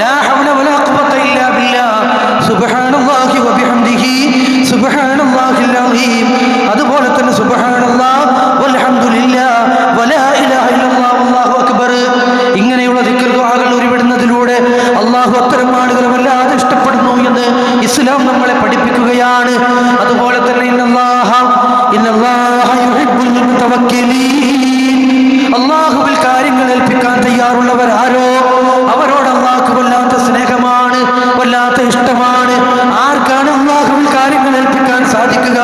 ലാ ഹൗല വലാ ഖുവത ഇല്ലാ ബില്ലാഹ് സുബ്ഹാനല്ലാഹി വബിഹംദിഹി സുബ്ഹാനല്ലാഹിൽ അളീം. അതുപോലെ തന്നെ സുബ്ഹാനല്ലാഹ് വൽഹംദുലില്ലാഹ് വലാ ഇലാഹ ഇല്ലല്ലാഹ് വല്ലാഹു അക്ബർ. ഇങ്ങനെയുള്ള ദിക്ർ ദുആകൾ ഉരുവിടുന്നതിലൂടെ അല്ലാഹു അത്തരം ആളുകളെ വല്ലാതെ ഇഷ്ടപ്പെടുന്നു എന്ന് ഇസ്ലാം നമ്മളെ പഠിപ്പിക്കുകയാണ്. അതുപോലെ തന്നെ ഇന്നല്ലാഹ യുഹിബ്ബുൽ മുതവക്കിലീൻ, അല്ലാഹുവിൽ കാര്യങ്ങൾ ഏൽപ്പിക്കാൻ തയ്യാറുള്ളവരാരോ അവരോട് അല്ലാഹുവിന് വല്ലാത്ത സ്നേഹമാണ്, വല്ലാത്ത ഇഷ്ടമാണ്. ആർക്കാണ് അല്ലാഹുവിൽ കാര്യങ്ങൾ ഏൽപ്പിക്കാൻ സാധിക്കുക?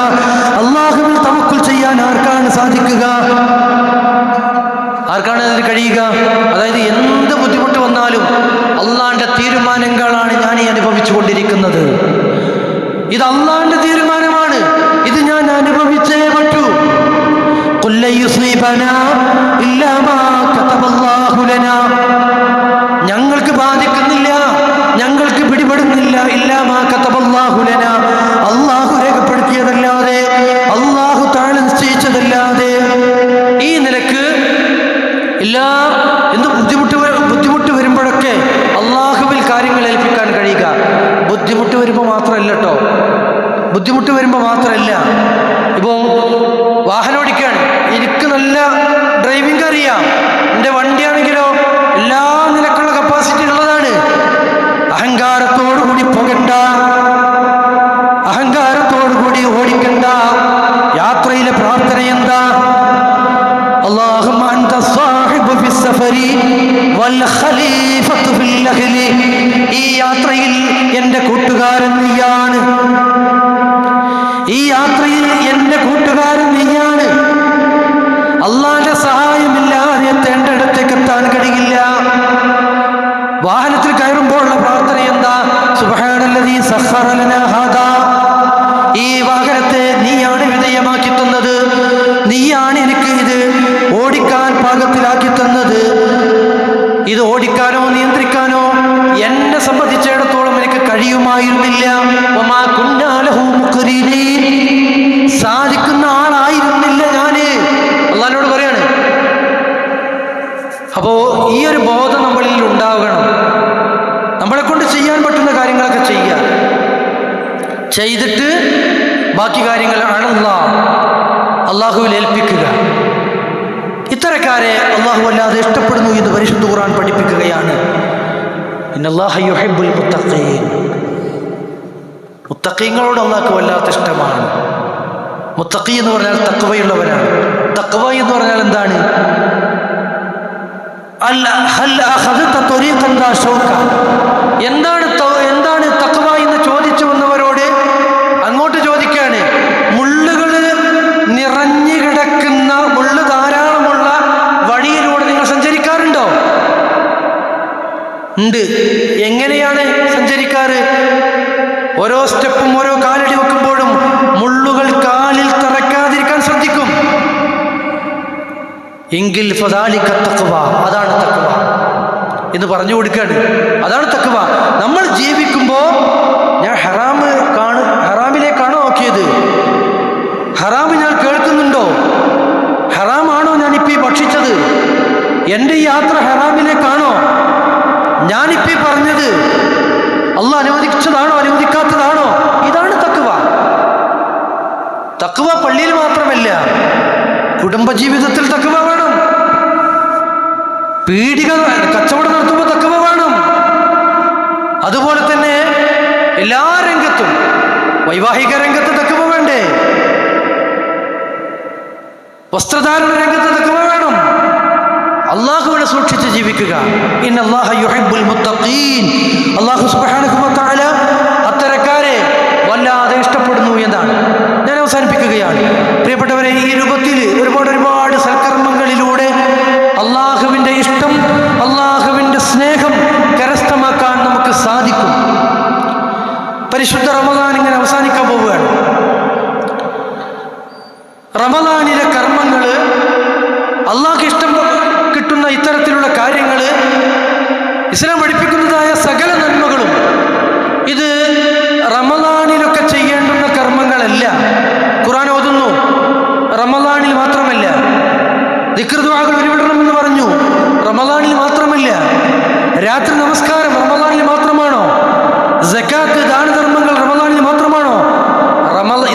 അല്ലാഹുവിൽ തവക്കുൽ ചെയ്യാൻ ആർക്കാണ് സാധിക്കുക? ആർക്കാണ് അതിന് കഴിയുക? അതായത് എന്ത് ബുദ്ധിമുട്ട് വന്നാലും അള്ളാന്റെ തീരുമാനങ്ങളാണ് ഞാൻ ഈ അനുഭവിച്ചു കൊണ്ടിരിക്കുന്നത്. ഇത് അള്ളാന്റെ തീരുമാനമാണ്, ഇത് ഞാൻ അനുഭവിച്ചേ പറ്റൂ. ഖുൽ ലൻ യുസീബനാ ഇല്ലാ മാ കതബല്ലാഹു ലനാ, ഞങ്ങൾക്ക് ബാധിക്കുന്നില്ല, ഞങ്ങൾക്ക് പിടിപെടുന്നില്ല. ഇല്ലാ മാ കതബല്ലാഹു ലനാ, അള്ളാഹു രേഖപ്പെടുത്തിയതല്ലാതെ, അള്ളാഹു താഴെ നിശ്ചയിച്ചതല്ലാതെ. ഈ നിലക്ക് എന്ത് ബുദ്ധിമുട്ട് വരുമ്പോഴൊക്കെ അള്ളാഹുവിൽ കാര്യങ്ങൾ ഏൽപ്പിക്കാൻ കഴിയുക. ബുദ്ധിമുട്ട് വരുമ്പോൾ മാത്രമല്ല കേട്ടോ, ബുദ്ധിമുട്ട് വരുമ്പോൾ മാത്രമല്ല. ഇപ്പോൾ വാഹനം ഓടിക്കുകയാണ്, എനിക്ക് നല്ല മുഖരി വൽ ഖലീഫത്തു ഫിൽ അഹ്ലി. ഈ യാത്രയിൽ എൻ്റെ കൂട്ടുകാരൻ നീയാണ്, ഈ യാത്രയിൽ എൻ്റെ കൂട്ടുകാരൻ നീയാണ്. അള്ളാന്റെ സഹായമില്ലാതെ എത്തേണ്ടിടത്തേക്ക് എത്താൻ കഴിയില്ല. വാഹനത്തിൽ കയറുമ്പോഴുള്ള പ്രാർത്ഥന എന്താ? സുബ്ഹാനല്ലദീ സഖറ ലനാ ഹാദാ. ഈ വാഹനത്തെ നീയാണ് വിധേയമാക്കി തന്നത്, നീയാണ് എനിക്ക് ഇത് ഓടിക്കാൻ പാകത്തിലാക്കി തന്നത്. ഇത് ഓടിക്കാനോ നിയന്ത്രിക്കാനോ എന്നെ സംബന്ധിച്ചിടത്തോളം എനിക്ക് കഴിയുമായിരുന്നില്ല. വമാ കുന്നാ ലഹു മുഖ്രിനീൻ. സാധിക്കുന്ന ആളായിരുന്നില്ല ഞാന്. അല്ലാഹുവോട് പറയാണ്. അപ്പോ ഈ ഒരു ബോധം നമ്മളിൽ ഉണ്ടാകണം. നമ്മളെ കൊണ്ട് ചെയ്യാൻ പറ്റുന്ന കാര്യങ്ങളൊക്കെ ചെയ്യുക, ചെയ്തിട്ട് ബാക്കി കാര്യങ്ങൾ അള്ളാഹുവിൽ ഏൽപ്പിക്കുക. ഇത്തരക്കാരെ അള്ളാഹു അല്ലാതെ ഇഷ്ടപ്പെടുന്നു എന്ന് പരിശുദ്ധ ഖുർആൻ പഠിപ്പിക്കുകയാണ്. ഇന്നല്ലാഹ യുഹിബ്ബുൽ മുത്തഖീൻ. മുത്തഖീങ്ങളോട് അള്ളാഹ്ക്ക് വല്ലാത്ത ഇഷ്ടമാണ്. മുത്തഖി എന്ന് പറഞ്ഞാൽ തഖ്വയുള്ളവനാണ്. തഖ്വ എന്ന് പറഞ്ഞാൽ എന്താണ്? എന്താണ് തഖ്വ എന്ന് ചോദിച്ചു വന്നവരോട് അങ്ങോട്ട് ചോദിക്കാണ്. മുള്ളുകൾ നിറഞ്ഞു കിടക്കുന്ന, മുള്ളു ധാരാളമുള്ള വഴിയിലൂടെ നിങ്ങൾ സഞ്ചരിക്കാറുണ്ടോ? ഉണ്ട്. എങ്ങനെയാണ് സഞ്ചരിക്കാറ്? ഓരോ സ്റ്റെപ്പും ഓരോ കാലടി വെക്കുമ്പോഴും മുള്ളുകൾ കാലിൽ തറക്കാതിരിക്കാൻ ശ്രദ്ധിക്കും. എങ്കിൽ ഫദാലിക തഖ്വ, അതാണ് തഖ്വ എന്ന് പറഞ്ഞു കൊടുക്കുകയാണ്. അതാണ് തഖ്വ. നമ്മൾ ജീവിക്കുമ്പോൾ ഞാൻ ഹറാമിലേക്കാണോ നോക്കിയത്? ഹറാം ഞാൻ കേൾക്കുന്നുണ്ടോ? ഹറാമാണോ ഞാനിപ്പോ ഭക്ഷിച്ചത്? എൻ്റെ ഈ യാത്ര ഹറാമിലേക്കാണോ? ഞാനിപ്പോ പറഞ്ഞത് അള്ളാഹ് അനുവദിച്ചതാണോ അനുവദിക്കാത്തതാണോ? ഇതാണ് തഖ്വ. തഖ്വ പള്ളിയിൽ മാത്രമല്ല, കുടുംബജീവിതത്തിൽ തഖ്വ വേണം. പീഡിക കച്ചവടം നടത്തുമ്പോൾ തഖ്വ വേണം. അതുപോലെ തന്നെ എല്ലാ രംഗത്തും, വൈവാഹിക രംഗത്ത് തഖ്വ വേണ്ടേ? വസ്ത്രധാരണ രംഗത്ത് തഖ്വ വേണം. അള്ളാഹുവിനെ സൂക്ഷിച്ച് ജീവിക്കുക. ഇന്നല്ലാഹ യുഹിബ്ബുൽ മുത്തഖീൻ. അള്ളാഹു സുബ്ഹാനഹു വ തആല അത്തരക്കാരെ വല്ലാതെ ഇഷ്ടപ്പെടുന്നു എന്നാണ്. ഞാൻ അവസാനിപ്പിക്കുകയാണ്. പ്രിയപ്പെട്ടവരെ, ഈ രൂപത്തിൽ ഒരുപാട് സൽക്കർമ്മങ്ങളിലൂടെ അള്ളാഹുവിൻ്റെ ഇഷ്ടം, അള്ളാഹുവിൻ്റെ സ്നേഹം കരസ്ഥമാക്കാൻ നമുക്ക് സാധിക്കും. പരിശുദ്ധ റമദാൻ ഇങ്ങനെ അവസാനിക്കാൻ പോവുകയാണ്. റമദാനിലെ കർമ്മങ്ങൾ, അള്ളാഹ്ക്ക് ഇഷ്ടം കിട്ടുന്ന ഇത്തരത്തിലുള്ള കാര്യങ്ങൾ, ഇസ്ലാം പഠിപ്പിക്കുന്നതായ സകല നന്മകളും ഇത് റമദാനിലൊക്കെ ചെയ്യേണ്ടുന്ന കർമ്മങ്ങളല്ല. ഖുർആൻ ഓതുന്നു റമദാനിൽ മാത്രമല്ല. ദിക്ർ ദുആകൾ ഉരുവിടണമെന്ന് പറഞ്ഞു, റമദാനിൽ മാത്രമല്ല. രാത്രി നമസ്കാരം റമദാനിൽ മാത്രമാണോ? സകാത്ത്, ദാനധർമ്മങ്ങൾ റമദാനിൽ മാത്രമാണോ?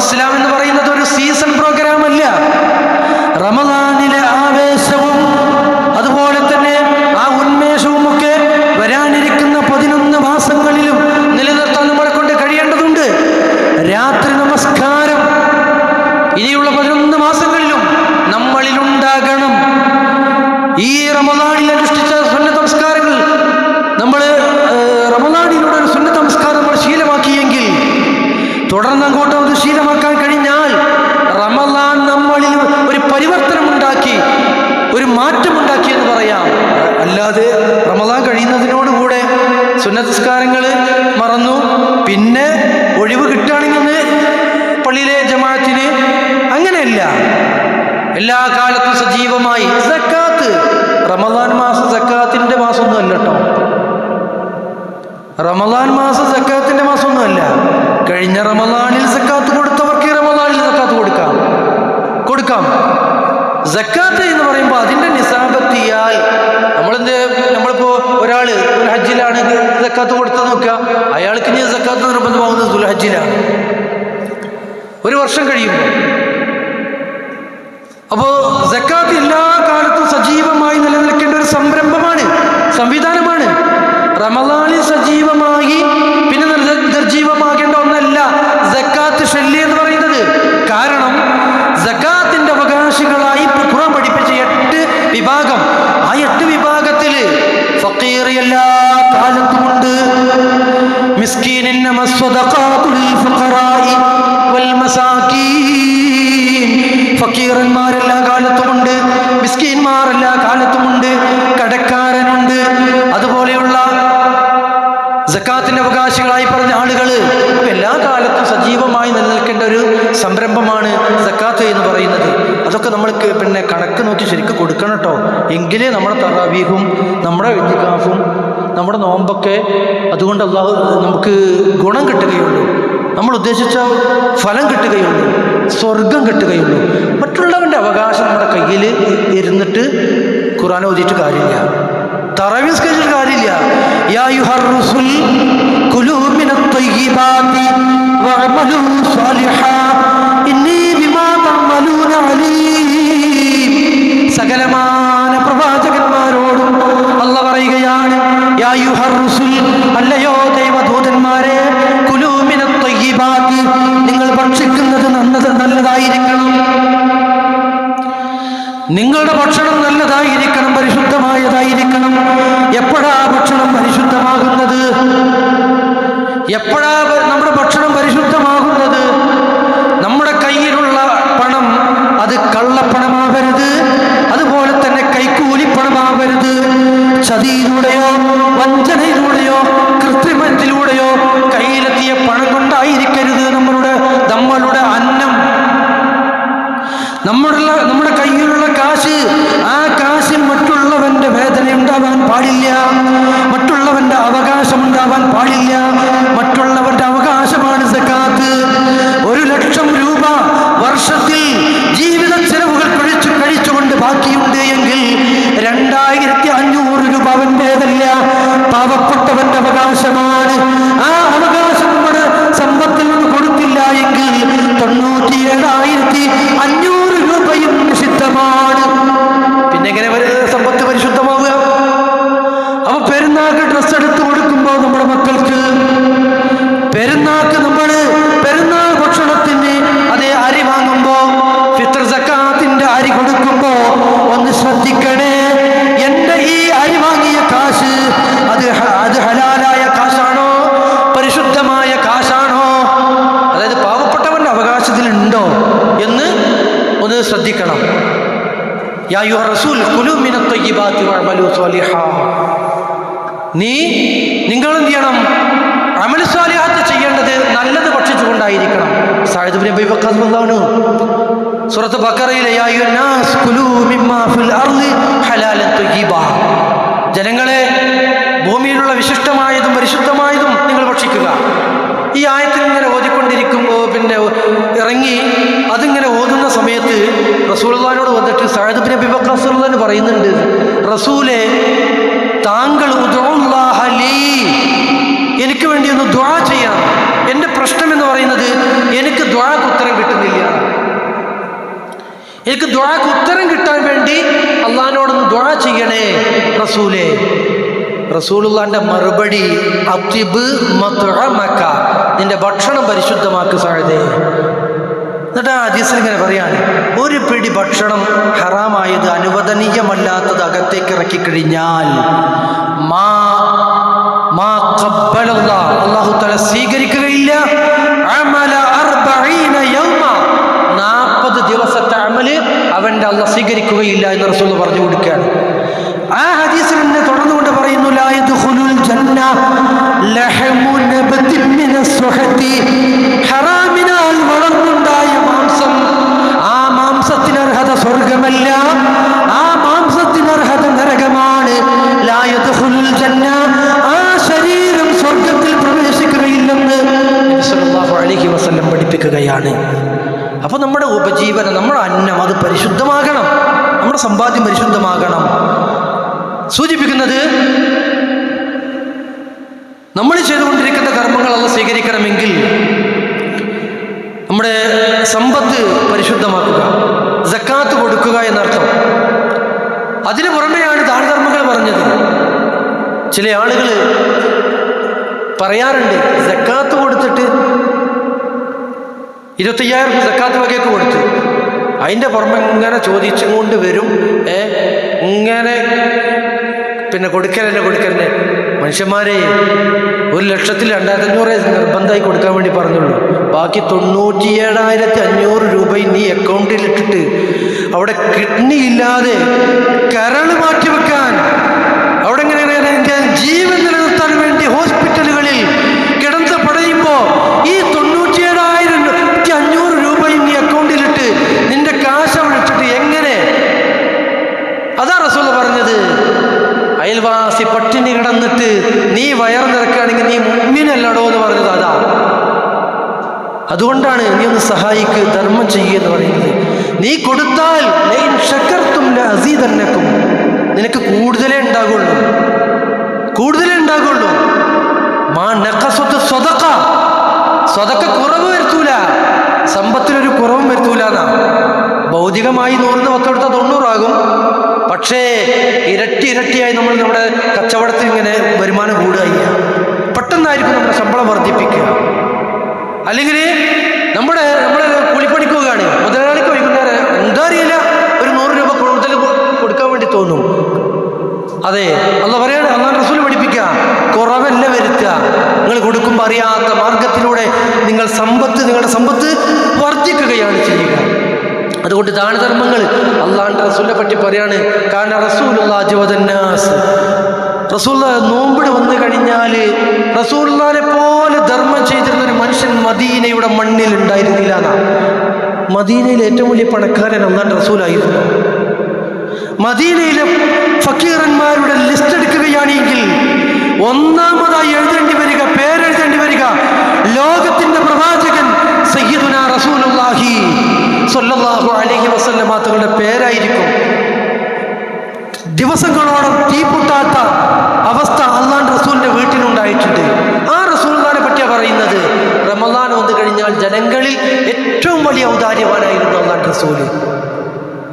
ഇസ്ലാം എന്ന് പറയുന്നത് ഒരു സീസൺ പ്രോഗ്രാം അല്ല. റമദാനിലെ ആവേശവും അതുപോലെ തന്നെ ആ ഉന്മേഷവും ഒക്കെ വരാനിരിക്കുന്ന 11 മാസങ്ങളിലും നിലനിർത്താൻ നമ്മളെ കൊണ്ട് കഴിയേണ്ടതുണ്ട്. രാത്രി നമസ്കാരം ഇനിയുള്ള 11 മാസങ്ങളിലും നമ്മളിലുണ്ടാകണം. ഈ റമദാനിൽ അനുഷ്ഠിച്ച സുന്നത്ത് നമസ്കാരങ്ങൾ നമ്മൾ റമദാനിലൂടെ ഒരു സുന്നത്ത് നമസ്കാരം നമ്മൾ ശീലമാക്കിയെങ്കിൽ, തുടർന്ന് അങ്ങോട്ട് അത് ശീലമാക്കാൻ കഴിഞ്ഞാൽ റമദാൻ നമ്മളിൽ ഒരു പരിവർത്തനമുണ്ടാക്കി, ഒരു മാറ്റമുണ്ടാക്കി എന്ന് പറയാം. അല്ലാതെ റമദാൻ കഴിയുന്നതിനോടുകൂടെ സുന്നത്ത് നിസ്കാരങ്ങൾ മറന്നു, പിന്നെ ഒഴിവ് കിട്ടുകയാണെങ്കിൽ പള്ളിയിലെ ജമാഅത്തിന്, അങ്ങനെയല്ല. എല്ലാ കാലത്തും സജീവമായി. സക്കാത്ത്, റമദാൻ മാസം സക്കാത്തിന്റെ മാസമൊന്നും അല്ല കേട്ടോ. റമദാൻ മാസം സക്കാത്തിന്റെ മാസമൊന്നുമല്ല. കഴിഞ്ഞ റമദാനിൽ സക്കാത്ത് കൊടുത്തവർക്ക് ഈ റമദാനിൽ സക്കാത്ത് കൊടുക്കാം. സക്കാത്ത് എന്ന് പറയുമ്പോൾ അതിന്റെ നിസാബെത്തിയാൽ നമ്മളിപ്പോ ഒരാള് ഒരു ഹജ്ജിലാണ് സക്കാത്ത് കൊടുത്തത് നോക്കുക, അയാൾക്ക് ഇനി സക്കാത്ത് നിർബന്ധമാകുന്നത് ദുൽഹജ്ജിലാണ്, ഒരു വർഷം കഴിയുമ്പോൾ. അപ്പോ സക്കാത്ത് എല്ലാ കാലത്തും സജീവമായി നിലനിൽക്കേണ്ട ഒരു സംരംഭമാണ്, സംവിധാനമാണ്. റമദാനിൽ സജീവമായി പിന്നെ നിർജീവമാകേണ്ട ഒന്നല്ല സക്കാത്ത് ശല്യം എന്ന് പറയുന്നത്. കാരണം സക്കാത്തിന്റെ അവകാശികളായി ഖുർആൻ പഠിപ്പിച്ച 8 വിഭാഗം, ആ 8 വിഭാഗം ഫക്കീർ എല്ലാ കാലത്തുമുണ്ട്. മിസ്കീൻ ഇന്നമ സ്വദഖാതു ലിൽ ഫഖറാഇ വൽ മസാകീൻ. ഫക്കീറന്മാർ എല്ലാ കാലത്തുമുണ്ട്, മിസ്കീന്മാർ എല്ലാ കാലത്തുമുണ്ട്, കടക്കാരനുണ്ട്. അതുപോലെയുള്ള സക്കാത്തിന്റെ അവകാശികളായി പറഞ്ഞ ആളുകൾ എല്ലാ കാലത്തും സജീവമായി നിലനിൽക്കേണ്ട ഒരു സംരംഭമാണ് സക്കാത്ത് എന്ന് പറയുന്നത്. അതൊക്കെ നമ്മൾ കണക്ക് നോക്കി ശരിക്കും കൊടുക്കണം കേട്ടോ. എങ്കിലേ നമ്മുടെ തറാവീഹും നമ്മുടെ ഇത്തികാഫും നമ്മുടെ നോമ്പൊക്കെ അതുകൊണ്ട് അല്ലാഹു നമുക്ക് ഗുണം കിട്ടുകയുള്ളൂ, നമ്മൾ ഉദ്ദേശിച്ച ഫലം കിട്ടുകയുള്ളൂ, സ്വർഗം കിട്ടുകയുള്ളൂ. മറ്റുള്ളവൻ്റെ അവകാശം നമ്മുടെ കയ്യിൽ ഇരുന്നിട്ട് ഖുർആൻ ഓതിയിട്ട് കാര്യമില്ല, തറാവീഹ് നിസ്കരിച്ചിട്ട് കാര്യമില്ല. യാ അയ്യുഹർ റസൂൽ കുലൂ മിനത് ത്വയ്യിബാതി വഅമലൂ സ്വാലിഹാ ഇന്നി ബിമാ തഅമലൂന അലീം. സകലമാന പ്രവാചകന്മാരോടും അല്ലാഹു പറയുകയാണ്, യാ അയ്യുഹർ റസൂൽ, അല്ലയോ ദൈവദൂതന്മാരെ, കുലൂ മിനത് ത്വയ്യിബാതി, നിങ്ങൾ ഭക്ഷിക്കുന്നത് നല്ലതായിരിക്കണം, നിങ്ങളുടെ ഭക്ഷണം നല്ലതായിരിക്കണം, പരിശുദ്ധമായതായിരിക്കണം. എപ്പോഴാ ഭക്ഷണം പരിശുദ്ധമാകുന്നത്? എപ്പോഴാ നമ്മുടെ ഭക്ഷണം പരിശുദ്ധമാകുന്നത്? നമ്മുടെ കയ്യിലുള്ള പണം അത് കള്ളപ്പണമാവരുത്, അതുപോലെ തന്നെ കൈക്കൂലിപ്പണമാവരുത്. ചതിയിലൂടെയോ വഞ്ചനയിലൂടെയോ കൃത്രിമത്തിലൂടെയോ കയ്യിലെത്തിയ പണം കൊണ്ടായിരിക്കരുത് നമ്മളുടെ അന്നം. നമ്മുടെ കയ്യിലുള്ള കാശ്, ആ കാശിൽ മറ്റുള്ളവന്റെ വേദന ഉണ്ടാവാൻ പാടില്ല, മറ്റുള്ളവന്റെ അവകാശം ഉണ്ടാവാൻ പാടില്ല. മറ്റുള്ളവന്റെ അവകാശമാണ് സക്കാത്ത്. 1,00,000 രൂപ വർഷത്തിൽ ജീവിത ചെലവുകൾ കഴിച്ചുകൊണ്ട് ബാക്കിയുണ്ട് എങ്കിൽ 2,500 രൂപ അവൻ്റേതല്ല, പാവപ്പെട്ടവന്റെ അവകാശമാണ്. ആ അവകാശം നമ്മുടെ സമ്പത്തിൽ നിന്ന് കൊടുത്തില്ല എങ്കിൽ 97,500 രൂപയും നിഷിദ്ധമാണ്. പിന്നെ എങ്ങനെ സമ്പത്ത് പരിശുദ്ധമാവുക? അപ്പൊ പെരുന്നാൾക്ക് ഡ്രസ്സ് എടുത്ത് കൊടുക്കുമ്പോൾ നമ്മുടെ മക്കൾക്ക്, പെരുന്നാൾക്ക് പെരുന്നാൾ ഭക്ഷണത്തിന് അതേ അരി വാങ്ങുമ്പോ, ഫിത്ർ സക്കാത്തിന്റെ അരി കൊടുക്കുമ്പോ ഒന്ന് ശ്രദ്ധിക്കണേ. എന്റെ ഈ അരി വാങ്ങിയ കാശ് അത് ഹലാലായ കാശാണോ, പരിശുദ്ധമായ കാശാണോ, അതായത് പാവപ്പെട്ടവന്റെ അവകാശത്തിലുണ്ടോ എന്ന് ഒന്ന് ശ്രദ്ധിക്കണം. യാ അയ്യുഹർ റസൂൽ കുലൂ മിനത് ത്വയ്യിബാതി വഅമലൂ സ്വാലിഹാ. നിങ്ങൾ എന്ത് ചെയ്യണം? അമൽ സ്വാലിഹാത്ത് ചെയ്യേണ്ടത് നല്ലത് ഭക്ഷിച്ചുകൊണ്ടായിരിക്കണം. സഅദ് ഇബ്നു അബീ വഖാസ് റളിയല്ലാഹു സൂറത്ത് ബഖറയിലെ യാ അയ്യുഹൻ നാസ് കുലൂ മിമ്മാ ഫിൽ അർളി ഹലാലൻ ത്വയ്യിബാ, ജനങ്ങളെ ഭൂമിയിലുള്ള വിശിഷ്ടമായതും പരിശുദ്ധമായതും നിങ്ങൾ ഭക്ഷിക്കുക. ഈ ആയത്തിൽ ഇങ്ങനെ ഓതിക്കൊണ്ടിരിക്കുമ്പോൾ ഇറങ്ങി അതിങ്ങനെ ഓതുന്ന സമയത്ത് റസൂലുള്ളാഹിനോട് വന്നിട്ട് സഅദ് ഇബ്നു അബീ വഖാസ് റളിയല്ലാഹു പറയുന്നുണ്ട്, റസൂലേ, താങ്കൾ ഉദ്ഉല്ലാഹ ലീ, എനിക്ക് വേണ്ടി ഒന്ന് ദുആ ചെയ്യണം. എൻ്റെ പ്രശ്നം എന്ന് പറയുന്നത് എനിക്ക് ദുആക്ക് ഉത്തരം കിട്ടുന്നില്ല. എനിക്ക് ദുആക്ക് ഉത്തരം കിട്ടാൻ വേണ്ടി അള്ളാഹിനോടൊന്ന് ദുആ ചെയ്യണേ റസൂലേ. റസൂലുള്ളാഹിന്റെ മറുപടി, അത്യിബ് മത്അമക, നിന്റെ ഭക്ഷണം പരിശുദ്ധമാക്ക് സഅദേ. എന്നിട്ട് ആ ഹദീസിൽ ഇങ്ങനെ പറയാണ്, ഒരു പിടി ഭക്ഷണം ഹറാമായത് അനുവദനീയമല്ലാത്തത് അകത്തേക്ക് ഇറക്കി കഴിഞ്ഞാൽ അല്ലാഹു തആല സ്വീകരിക്കുകയില്ല. അമല 40 യൗമ, 40 ദിവസത്തെ അമല് അവന്റെ അല്ലാഹ് സ്വീകരിക്കുകയില്ല എന്ന് റസൂൽ പറഞ്ഞു കൊടുക്കുകയാണ്. ആ ഹദീസിൽ തന്നെ തുടർന്നുകൊണ്ട് പറയുന്നു, ലാ യദ്ഖുലുൽ ജന്ന ലഹമു നബതിൻ മിനസ് സുഹതി, ഹറാമിനാൽ വളർന്നുണ്ടായ മാംസം, ആ മാംസത്തിന് അർഹത സ്വർഗമല്ല, ആ മാംസത്തിന് അർഹത നരകമാണ്. ലാ യദ്ഖുലുൽ ജന്ന, ആ ശരീരം സ്വർഗത്തിൽ പ്രവേശിക്കുകയില്ലെന്ന് നബി സല്ലല്ലാഹു അലൈഹി വസല്ലം പഠിപ്പിക്കുകയാണ്. അപ്പൊ നമ്മുടെ ഉപജീവനം, നമ്മുടെ അന്നം അത് പരിശുദ്ധമാകണം, നമ്മുടെ സമ്പാദ്യം പരിശുദ്ധമാകണം. സൂചിപ്പിക്കുന്നത് നമ്മൾ ചെയ്തുകൊണ്ടിരിക്കുന്ന കർമ്മങ്ങൾ അല്ലാഹ് സ്വീകരിക്കണമെങ്കിൽ നമ്മുടെ സമ്പത്ത് പരിശുദ്ധമാക്കുക, സക്കാത്ത് കൊടുക്കുക എന്നർത്ഥം. അതിനു പുറമെയാണ് ദാനധർമ്മങ്ങൾ പറഞ്ഞത്. ചില ആളുകൾ പറയാറുണ്ട്, സക്കാത്ത് കൊടുത്തിട്ട് 25,000 സക്കാത്ത് വകയൊക്കെ കൊടുത്തു, അതിൻ്റെ പുറമെ ഇങ്ങനെ ചോദിച്ചും കൊണ്ട് വരും, ഇങ്ങനെ പിന്നെ കൊടുക്കലന്നെ. മനുഷ്യന്മാരെ 1,02,500 നിർബന്ധമായി കൊടുക്കാൻ വേണ്ടി പറഞ്ഞുള്ളൂ. ബാക്കി 97,500 രൂപ നീ അക്കൗണ്ടിലിട്ടിട്ട് അവിടെ കിഡ്നി ഇല്ലാതെ കരൾ മാറ്റിവെക്കാൻ, അവിടെ ഇങ്ങനെ ജീവൻ നിലനിർത്താൻ വേണ്ടി ഹോസ്പിറ്റലുകളിൽ കിടന്ന് പടയുമ്പോ ഈ 97,500 രൂപയും നീ അക്കൗണ്ടിലിട്ട് നിന്റെ കാശ് അവിടെ ഇട്ടിട്ട് എങ്ങനെ? അതാ റസൂൽ പറഞ്ഞത്. അയൽവാസി പട്ടിണി കിടന്നിട്ട് നീ വയർ നിറക്കുകയാണെങ്കിൽ നീ മുഅ്മിനല്ലടോ എന്ന് പറഞ്ഞത് അതാ. അതുകൊണ്ടാണ് നീ ഒന്ന് സഹായിക്ക്, ധർമ്മം ചെയ്യുക എന്ന് പറയുന്നത്. നീ കൊടുത്താൽ ലൈൻ ശകർതും ലഅസീദന്നകും, നിനക്ക് കൂടുതലേ ഉണ്ടാകുള്ളൂ. മാ നഖസത് സ്വദഖ, സ്വദഖ കുറവ് വരുത്തൂല, സമ്പത്തിനൊരു കുറവും വരുത്തൂല എന്നാ. ഭൗതികമായി 100 കൊടുത്ത 90 ആകും. പക്ഷേ ഇരട്ടിയായി നമ്മുടെ കച്ചവടത്തിൽ ഇങ്ങനെ വരുമാനം കൂടുകയില്ല. പെട്ടെന്നായിരിക്കും നമ്മുടെ ശമ്പളം വർദ്ധിപ്പിക്കുക. അല്ലെങ്കിൽ നമ്മൾ കൂലിപ്പണിക്ക് പോവുകയാണ്, മുതലാളിക്ക് വൈകുന്നേരം എന്താ അറിയില്ല ഒരു 100 രൂപ കൂടുതൽ കൊടുക്കാൻ വേണ്ടി തോന്നും. അതെ, അള്ളാഹ് പറയാണ്, അള്ളാഹ് റസൂൽ പഠിപ്പിക്കുക, കുറവല്ല വരുത്തുക. നിങ്ങൾ കൊടുക്കുമ്പോൾ അറിയാത്ത മാർഗത്തിലൂടെ നിങ്ങളുടെ സമ്പത്ത് വർദ്ധിക്കുകയാണ് ചെയ്യുക. അതുകൊണ്ട് ദാനധർമ്മങ്ങൾ അള്ളാഹുവിൻ്റെ റസൂലിനെ പറ്റി പറയാണ്. കാരണം റസൂലുള്ളാഹി വദന്നാസ്, റസൂൽ നോമ്പിട് വന്നു കഴിഞ്ഞാൽ റസൂലുള്ളാഹിനെ പോലെ ധർമ്മം ചെയ്തിരുന്ന ഒരു മനുഷ്യൻ മദീനയുടെ മണ്ണിൽ ഉണ്ടായിരുന്നില്ല എന്നാ. മദീനയിലെ ഏറ്റവും വലിയ പണക്കാരൻ അള്ളാഹുവിൻ്റെ റസൂലായിരുന്നു. മദീനയിലെ ഫക്കീറന്മാരുടെ ലിസ്റ്റ് എടുക്കുകയാണെങ്കിൽ ഒന്നാമതായി പേരെഴുതേണ്ടി വരിക ലോകത്തിന്റെ പ്രവാചകൻ സയ്യിദുനാ റസൂലുള്ളാഹി സ്വല്ലല്ലാഹു അലൈഹി വസല്ലം തങ്ങളുടെ പേരായിരിക്കും. ദിവസങ്ങളോളം തീപൊട്ടാത്ത അവസ്ഥ അള്ളാഹുവിന്റെ റസൂലിന്റെ വീട്ടിലുണ്ടായിട്ടുണ്ട്. ആ റസൂലിനെ പറ്റിയാണ് പറയുന്നത്. റമളാൻ വന്നു കഴിഞ്ഞാൽ ജനങ്ങളിൽ ഏറ്റവും വലിയ ഔദാര്യവാനായിരുന്നു അള്ളാഹുവിന്റെ റസൂല്.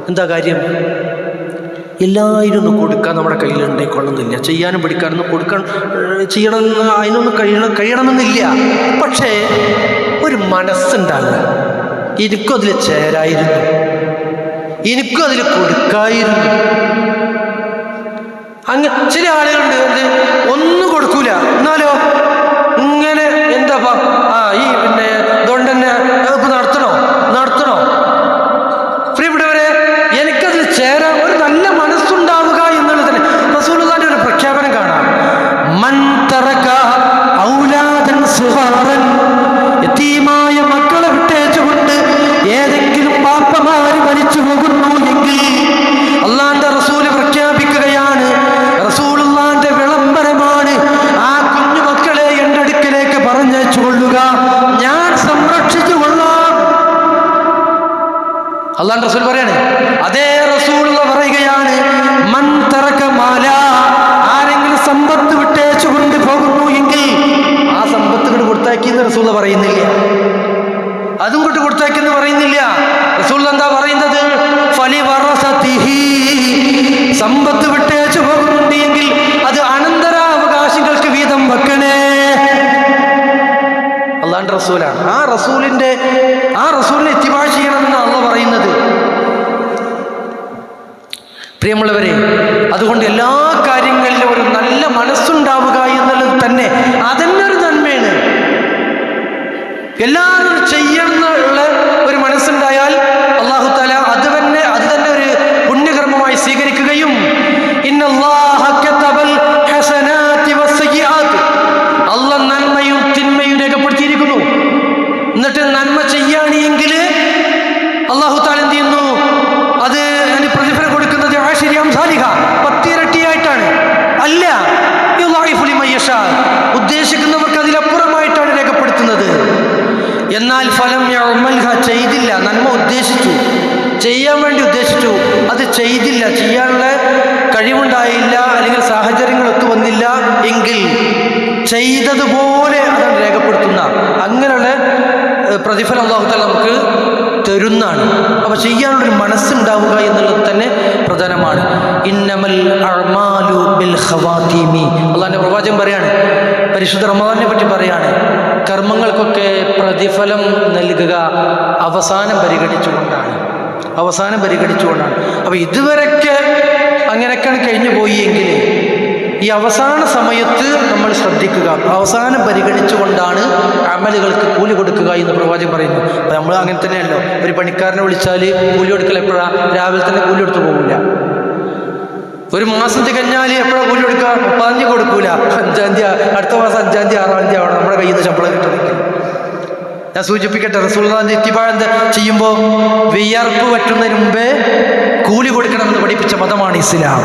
എന്താ കാര്യം? എല്ലാവരും ഒന്നും കൊടുക്കാൻ നമ്മുടെ കയ്യിലുണ്ടായിക്കൊള്ളുന്നില്ല. ചെയ്യാനും പഠിക്കാനൊന്നും ചെയ്യണമെന്ന് അതിനൊന്നും കഴിയണമെന്നില്ല. പക്ഷേ ഒരു മനസ്സുണ്ടാകുക, എനിക്കും അതിൽ ചേരായിരുന്നു, എനിക്കും അതിൽ കൊടുക്കായിരുന്നു. ചില ആളുകളുണ്ട് ഒന്നും കൊടുക്കൂല, എന്നാലോ ഇങ്ങനെ എന്താ ഈ ഇതുകൊണ്ട് തന്നെ ഇപ്പൊ നടത്തണോ പ്രിയപ്പെട്ടവരെ, എനിക്കതിൽ ചേരാൻ ഒരു നല്ല മനസ്സുണ്ടാവുക എന്നുള്ളത് തന്നെ റസൂലുള്ളാഹിന്റെ ഒരു പ്രഖ്യാപനം കാണാം. മൻ തറക ഔലാദൻ സിഗാറൻ, യതീമായ മക്കളെ വിട്ടേച്ചുകൊണ്ട് ഏതെങ്കിലും പാപ്പമാര് മരിച്ചു പോകുന്നു എങ്കിൽ അള്ളാഹുവിന്റെ റസൂല് പ്രഖ്യാപിക്കുകയാണ്, റസൂലുള്ളാഹിന്റെ വിളംബരമാണ്, ആ കുഞ്ഞു മക്കളെ എൻ്റെ അടുക്കലേക്ക് പറഞ്ഞയച്ചു കൊള്ളുക, ഞാൻ സംരക്ഷിച്ചു കൊള്ളാം. അള്ളാഹുവിന്റെ റസൂൽ പറയാണ്. അതേ റസൂൽ പറയുകയാണ്, മൻ തറക മാല, ആരെങ്കിലും സമ്പത്ത് വിട്ടേച്ചു കൊണ്ട് പോകുന്നു എങ്കിൽ ആ സമ്പത്ത് കൊണ്ട് കൊടുത്താക്കിയെന്ന് റസൂൽ പറയുന്നില്ല, അതും കൊണ്ട് കൊടുത്താക്കിയെന്ന് പറയുന്നില്ല. റസൂൽ എന്താ പറയുന്നത്? ഫലി വറസതിഹി, സമ്പത്ത് വിട്ടേച്ചു പോകുന്നുണ്ട് എങ്കിൽ അത് അനന്തരാവകാശികൾക്ക് വീതം വെക്കണേ. അള്ളാഹുവിന്റെ റസൂലാണ്. ആ റസൂലിനെ ഇത്തിബാ ചെയ്യണമെന്ന് അള്ളാഹ് പറയുന്നത്. പ്രിയമുള്ളവരെ, അതുകൊണ്ട് എല്ലാ കാര്യങ്ങളിലും ഒരു നല്ല മനസ്സുണ്ടാവുക എന്നുള്ളത് തന്നെ അതന്നെ ഒരു നന്മയാണ്. എല്ലാവരും ചെയ്യണമെന്നുള്ള ഒരു മനസ്സുണ്ടായാൽ അല്ലാഹു തആല അത് തന്നെ ഒരു പുണ്യകർമ്മമായി സ്വീകരിക്കുകയും ഇന്നല്ലാഹ കതബൽ ഹസനാതി വസ്സയ്യിആത്, അല്ലാഹ് നന്മയും തിന്മയും രേഖപ്പെടുത്തിയിരിക്കുന്നു. എന്നിട്ട് നന്മ ചെയ്യുകയാണെങ്കിൽ അല്ലാഹു തആല എന്ത് ചെയ്യുന്നു? അത് പ്രതിഫലം കൊടുക്കുന്നത് 10 ഇരട്ടിയായിട്ടാണ്. അല്ല, ഉദ്ദേശിക്കുന്നവർക്ക് അതിലപ്പുറമായിട്ടാണ് രേഖപ്പെടുത്തുന്നത്. എന്നാൽ ഫലം യഅമൽഹ, ചെയ്തില്ല, നന്മ ചെയ്യാൻ വേണ്ടി ഉദ്ദേശിച്ചു, അത് ചെയ്തില്ല, ചെയ്യാനുള്ള കഴിവുണ്ടായില്ല, അല്ലെങ്കിൽ സാഹചര്യങ്ങൾ ഒത്തു വന്നില്ല എങ്കിൽ ചെയ്തതുപോലെ അതാണ് രേഖപ്പെടുത്തുന്ന അങ്ങനെയുള്ള പ്രതിഫലം അല്ലാഹു തആല നമുക്ക് തരുന്നതാണ്. അപ്പൊ ചെയ്യാനുള്ളൊരു മനസ്സുണ്ടാവുക എന്നുള്ളത് തന്നെ പ്രധാനമാണ്. ഇന്നമൽ അഅ്മാലു ബിൽ ഖവാതീമി, അല്ലാഹുവിന്റെ പ്രവാചകൻ പറയാണ്, പരിശുദ്ധ റമദാനിനെ പറ്റി പറയാണ്, കർമ്മങ്ങൾക്കൊക്കെ പ്രതിഫലം നൽകുക അവസാനം പരിഗണിച്ചുകൊണ്ടാണ്. അപ്പൊ ഇതുവരെയൊക്കെ അങ്ങനെയൊക്കെയാണ് കഴിഞ്ഞു പോയി എങ്കിൽ ഈ അവസാന സമയത്ത് നമ്മൾ ശ്രദ്ധിക്കുക. അവസാനം പരിഗണിച്ചുകൊണ്ടാണ് അമലുകൾക്ക് കൂലി കൊടുക്കുക എന്ന് പ്രവാചകൻ പറയുന്നു. അപ്പം നമ്മൾ അങ്ങനെ തന്നെയല്ലോ, ഒരു പണിക്കാരനെ വിളിച്ചാൽ കൂലി കൊടുക്കൽ എപ്പോഴാണ്? രാവിലെ തന്നെ കൂലി കൊടുത്തു പോകില്ല. ഒരു മാസം തികഞ്ഞാൽ എപ്പോഴാണ് കൂലി കൊടുക്കുക? 30-ാം തീയതി കൊടുക്കൂല, 5-ാം തീയതി, അടുത്ത മാസം 5-ാം തീയതി 6-ാം തീയതി ആവണം നമ്മുടെ കയ്യിൽ നിന്ന് ശമ്പളം കിട്ടണമെങ്കിൽ. ഞാൻ സൂചിപ്പിക്കട്ടെ, റസൂലുള്ളാഹിന്റെ ഇത്തിബാ ചെയ്യുമ്പോൾ വിയർപ്പ് പറ്റുന്നതിന് മുമ്പേ കൂലി കൊടുക്കണമെന്ന് പഠിപ്പിച്ച മതമാണ് ഇസ്ലാം.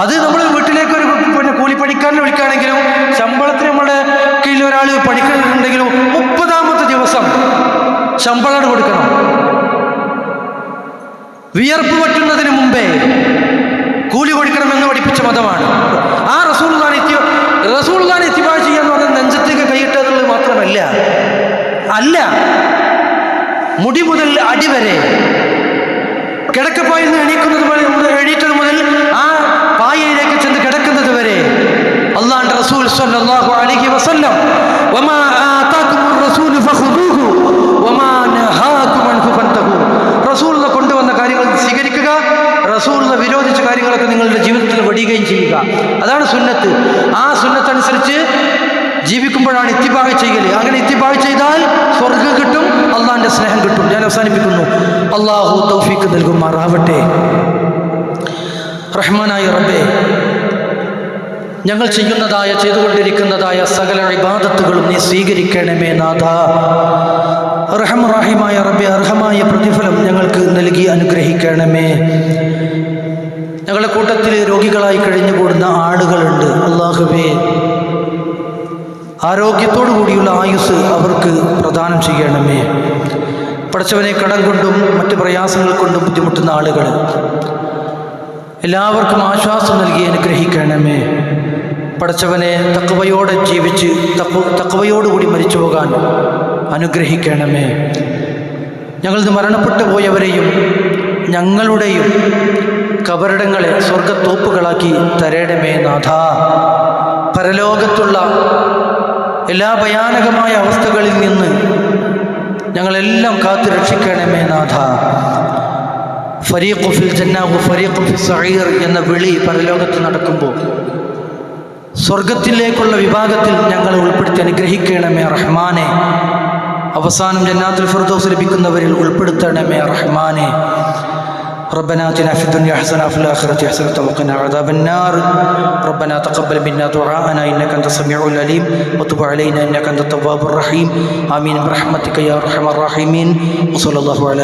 അത് നമ്മൾ വീട്ടിലേക്ക് ഒരു കൂലിപ്പണിക്കാരനെ വിളിക്കുകയാണെങ്കിലും ശമ്പളത്തിന് നമ്മുടെ കീഴിൽ ഒരാൾ പണിക്കുന്നുണ്ടെങ്കിലും 30-ാമത്തെ ദിവസം ശമ്പളം കൊടുക്കണം. വിയർപ്പ് പറ്റുന്നതിന് മുമ്പേ കൂലി കൊടുക്കണമെന്ന് പഠിപ്പിച്ച മതമാണ്. ആ റസൂലുള്ളാഹിനെ ഇത്തിബാ ചെയ്യാന്ന് പറഞ്ഞാൽ നെഞ്ചത്തേക്ക് കൈയിട്ട എന്നുള്ളത് മാത്രമല്ല, മുടി മുതൽ അടി വരെ, കിടക്കപ്പായിൽ നിന്ന് എണീറ്റത് മുതൽ ആ പായയിലേക്ക് ചെന്ന് കിടക്കുന്നത് വരെ അല്ലാഹുവിന്റെ റസൂൽ സ്വല്ലല്ലാഹു അലൈഹി വസല്ലം വമാ ആതാകുമുർ റസൂലു ഫഖുദൂഹു വമാ നഹാകും അൻഹു ഫൻതഹു, റസൂലുള്ള കൊണ്ടുവന്ന കാര്യങ്ങൾ സ്വീകരിക്കുക, റസൂലുള്ള വിരോധിച്ച കാര്യങ്ങളൊക്കെ നിങ്ങളുടെ ജീവിതത്തിൽ വെടിയുകയും ചെയ്യുക. അതാണ് സുന്നത്ത്. ആ സുന്നത്ത് അനുസരിച്ച് ജീവിക്കുമ്പോഴാണ് ഇത്തിബാ ചെയ്യൽ. അങ്ങനെ ഇത്തിബാ ചെയ്താൽ സ്വർഗ്ഗം കിട്ടും, അള്ളാഹിന്റെ സ്നേഹം കിട്ടും. ഞാൻ അവസാനിപ്പിക്കുന്നു. അള്ളാഹു തൗഫീഖ് നൽകുമാറാവട്ടെ. റഹ്മാനായ റബ്ബേ, ഞങ്ങൾ ചെയ്തുകൊണ്ടിരിക്കുന്നതായ സകല ഇബാദത്തുകളും നീ സ്വീകരിക്കണമേ നാഥ. റഹ്മാനായ റബ്ബേ, അർഹമായ പ്രതിഫലം ഞങ്ങൾക്ക് നൽകി അനുഗ്രഹിക്കണമേ. ഞങ്ങളുടെ കൂട്ടത്തിൽ രോഗികളായി കഴിഞ്ഞുകൂടുന്ന ആളുകളുണ്ട്. അല്ലാഹുവേ, ആരോഗ്യത്തോടു കൂടിയുള്ള ആയുസ് അവർക്ക് പ്രദാനം ചെയ്യണമേ. പടച്ചവനെ, കടം കൊണ്ടും മറ്റ് പ്രയാസങ്ങൾ കൊണ്ടും ബുദ്ധിമുട്ടുന്ന ആളുകൾ എല്ലാവർക്കും ആശ്വാസം നൽകി അനുഗ്രഹിക്കണമേ. പടച്ചവനെ, തഖ്വയോടെ ജീവിച്ച് തഖ്വയോടുകൂടി മരിച്ചു പോകാൻ അനുഗ്രഹിക്കണമേ. ഞങ്ങളിത് മരണപ്പെട്ടു പോയവരെയും ഞങ്ങളുടെയും കബറിടങ്ങളെ സ്വർഗത്തോപ്പുകളാക്കി തരേണമേ നാഥ. പരലോകത്തുള്ള എല്ലാ ഭയാനകമായ അവസ്ഥകളിൽ നിന്ന് ഞങ്ങളെല്ലാം കാത്തു രക്ഷിക്കണമേ നാഥ. ഫരീഖു ഫിൽ ജന്ന വ ഫരീഖു ഫിസ് സഈർ എന്ന വിളി പരലോകത്ത് നടക്കുമ്പോൾ സ്വർഗത്തിലേക്കുള്ള വിഭാഗത്തിൽ ഞങ്ങളെ ഉൾപ്പെടുത്തി അനുഗ്രഹിക്കണമേ റഹ്മാനെ. അവസാനം ജന്നാത്തുൽ ഫിർദൗസ് ലഭിക്കുന്നവരിൽ ഉൾപ്പെടുത്തണമേ റഹ്മാനെ. ربنا آتنا في الدنيا حسنة وفي الآخرة حسنة وقنا عذاب النار. ربنا تقبل منا دعاءنا إنك أنت السميع العليم وتب علينا إنك أنت التواب الرحيم. آمين برحمتك يا أرحم الراحمين. وصلى الله على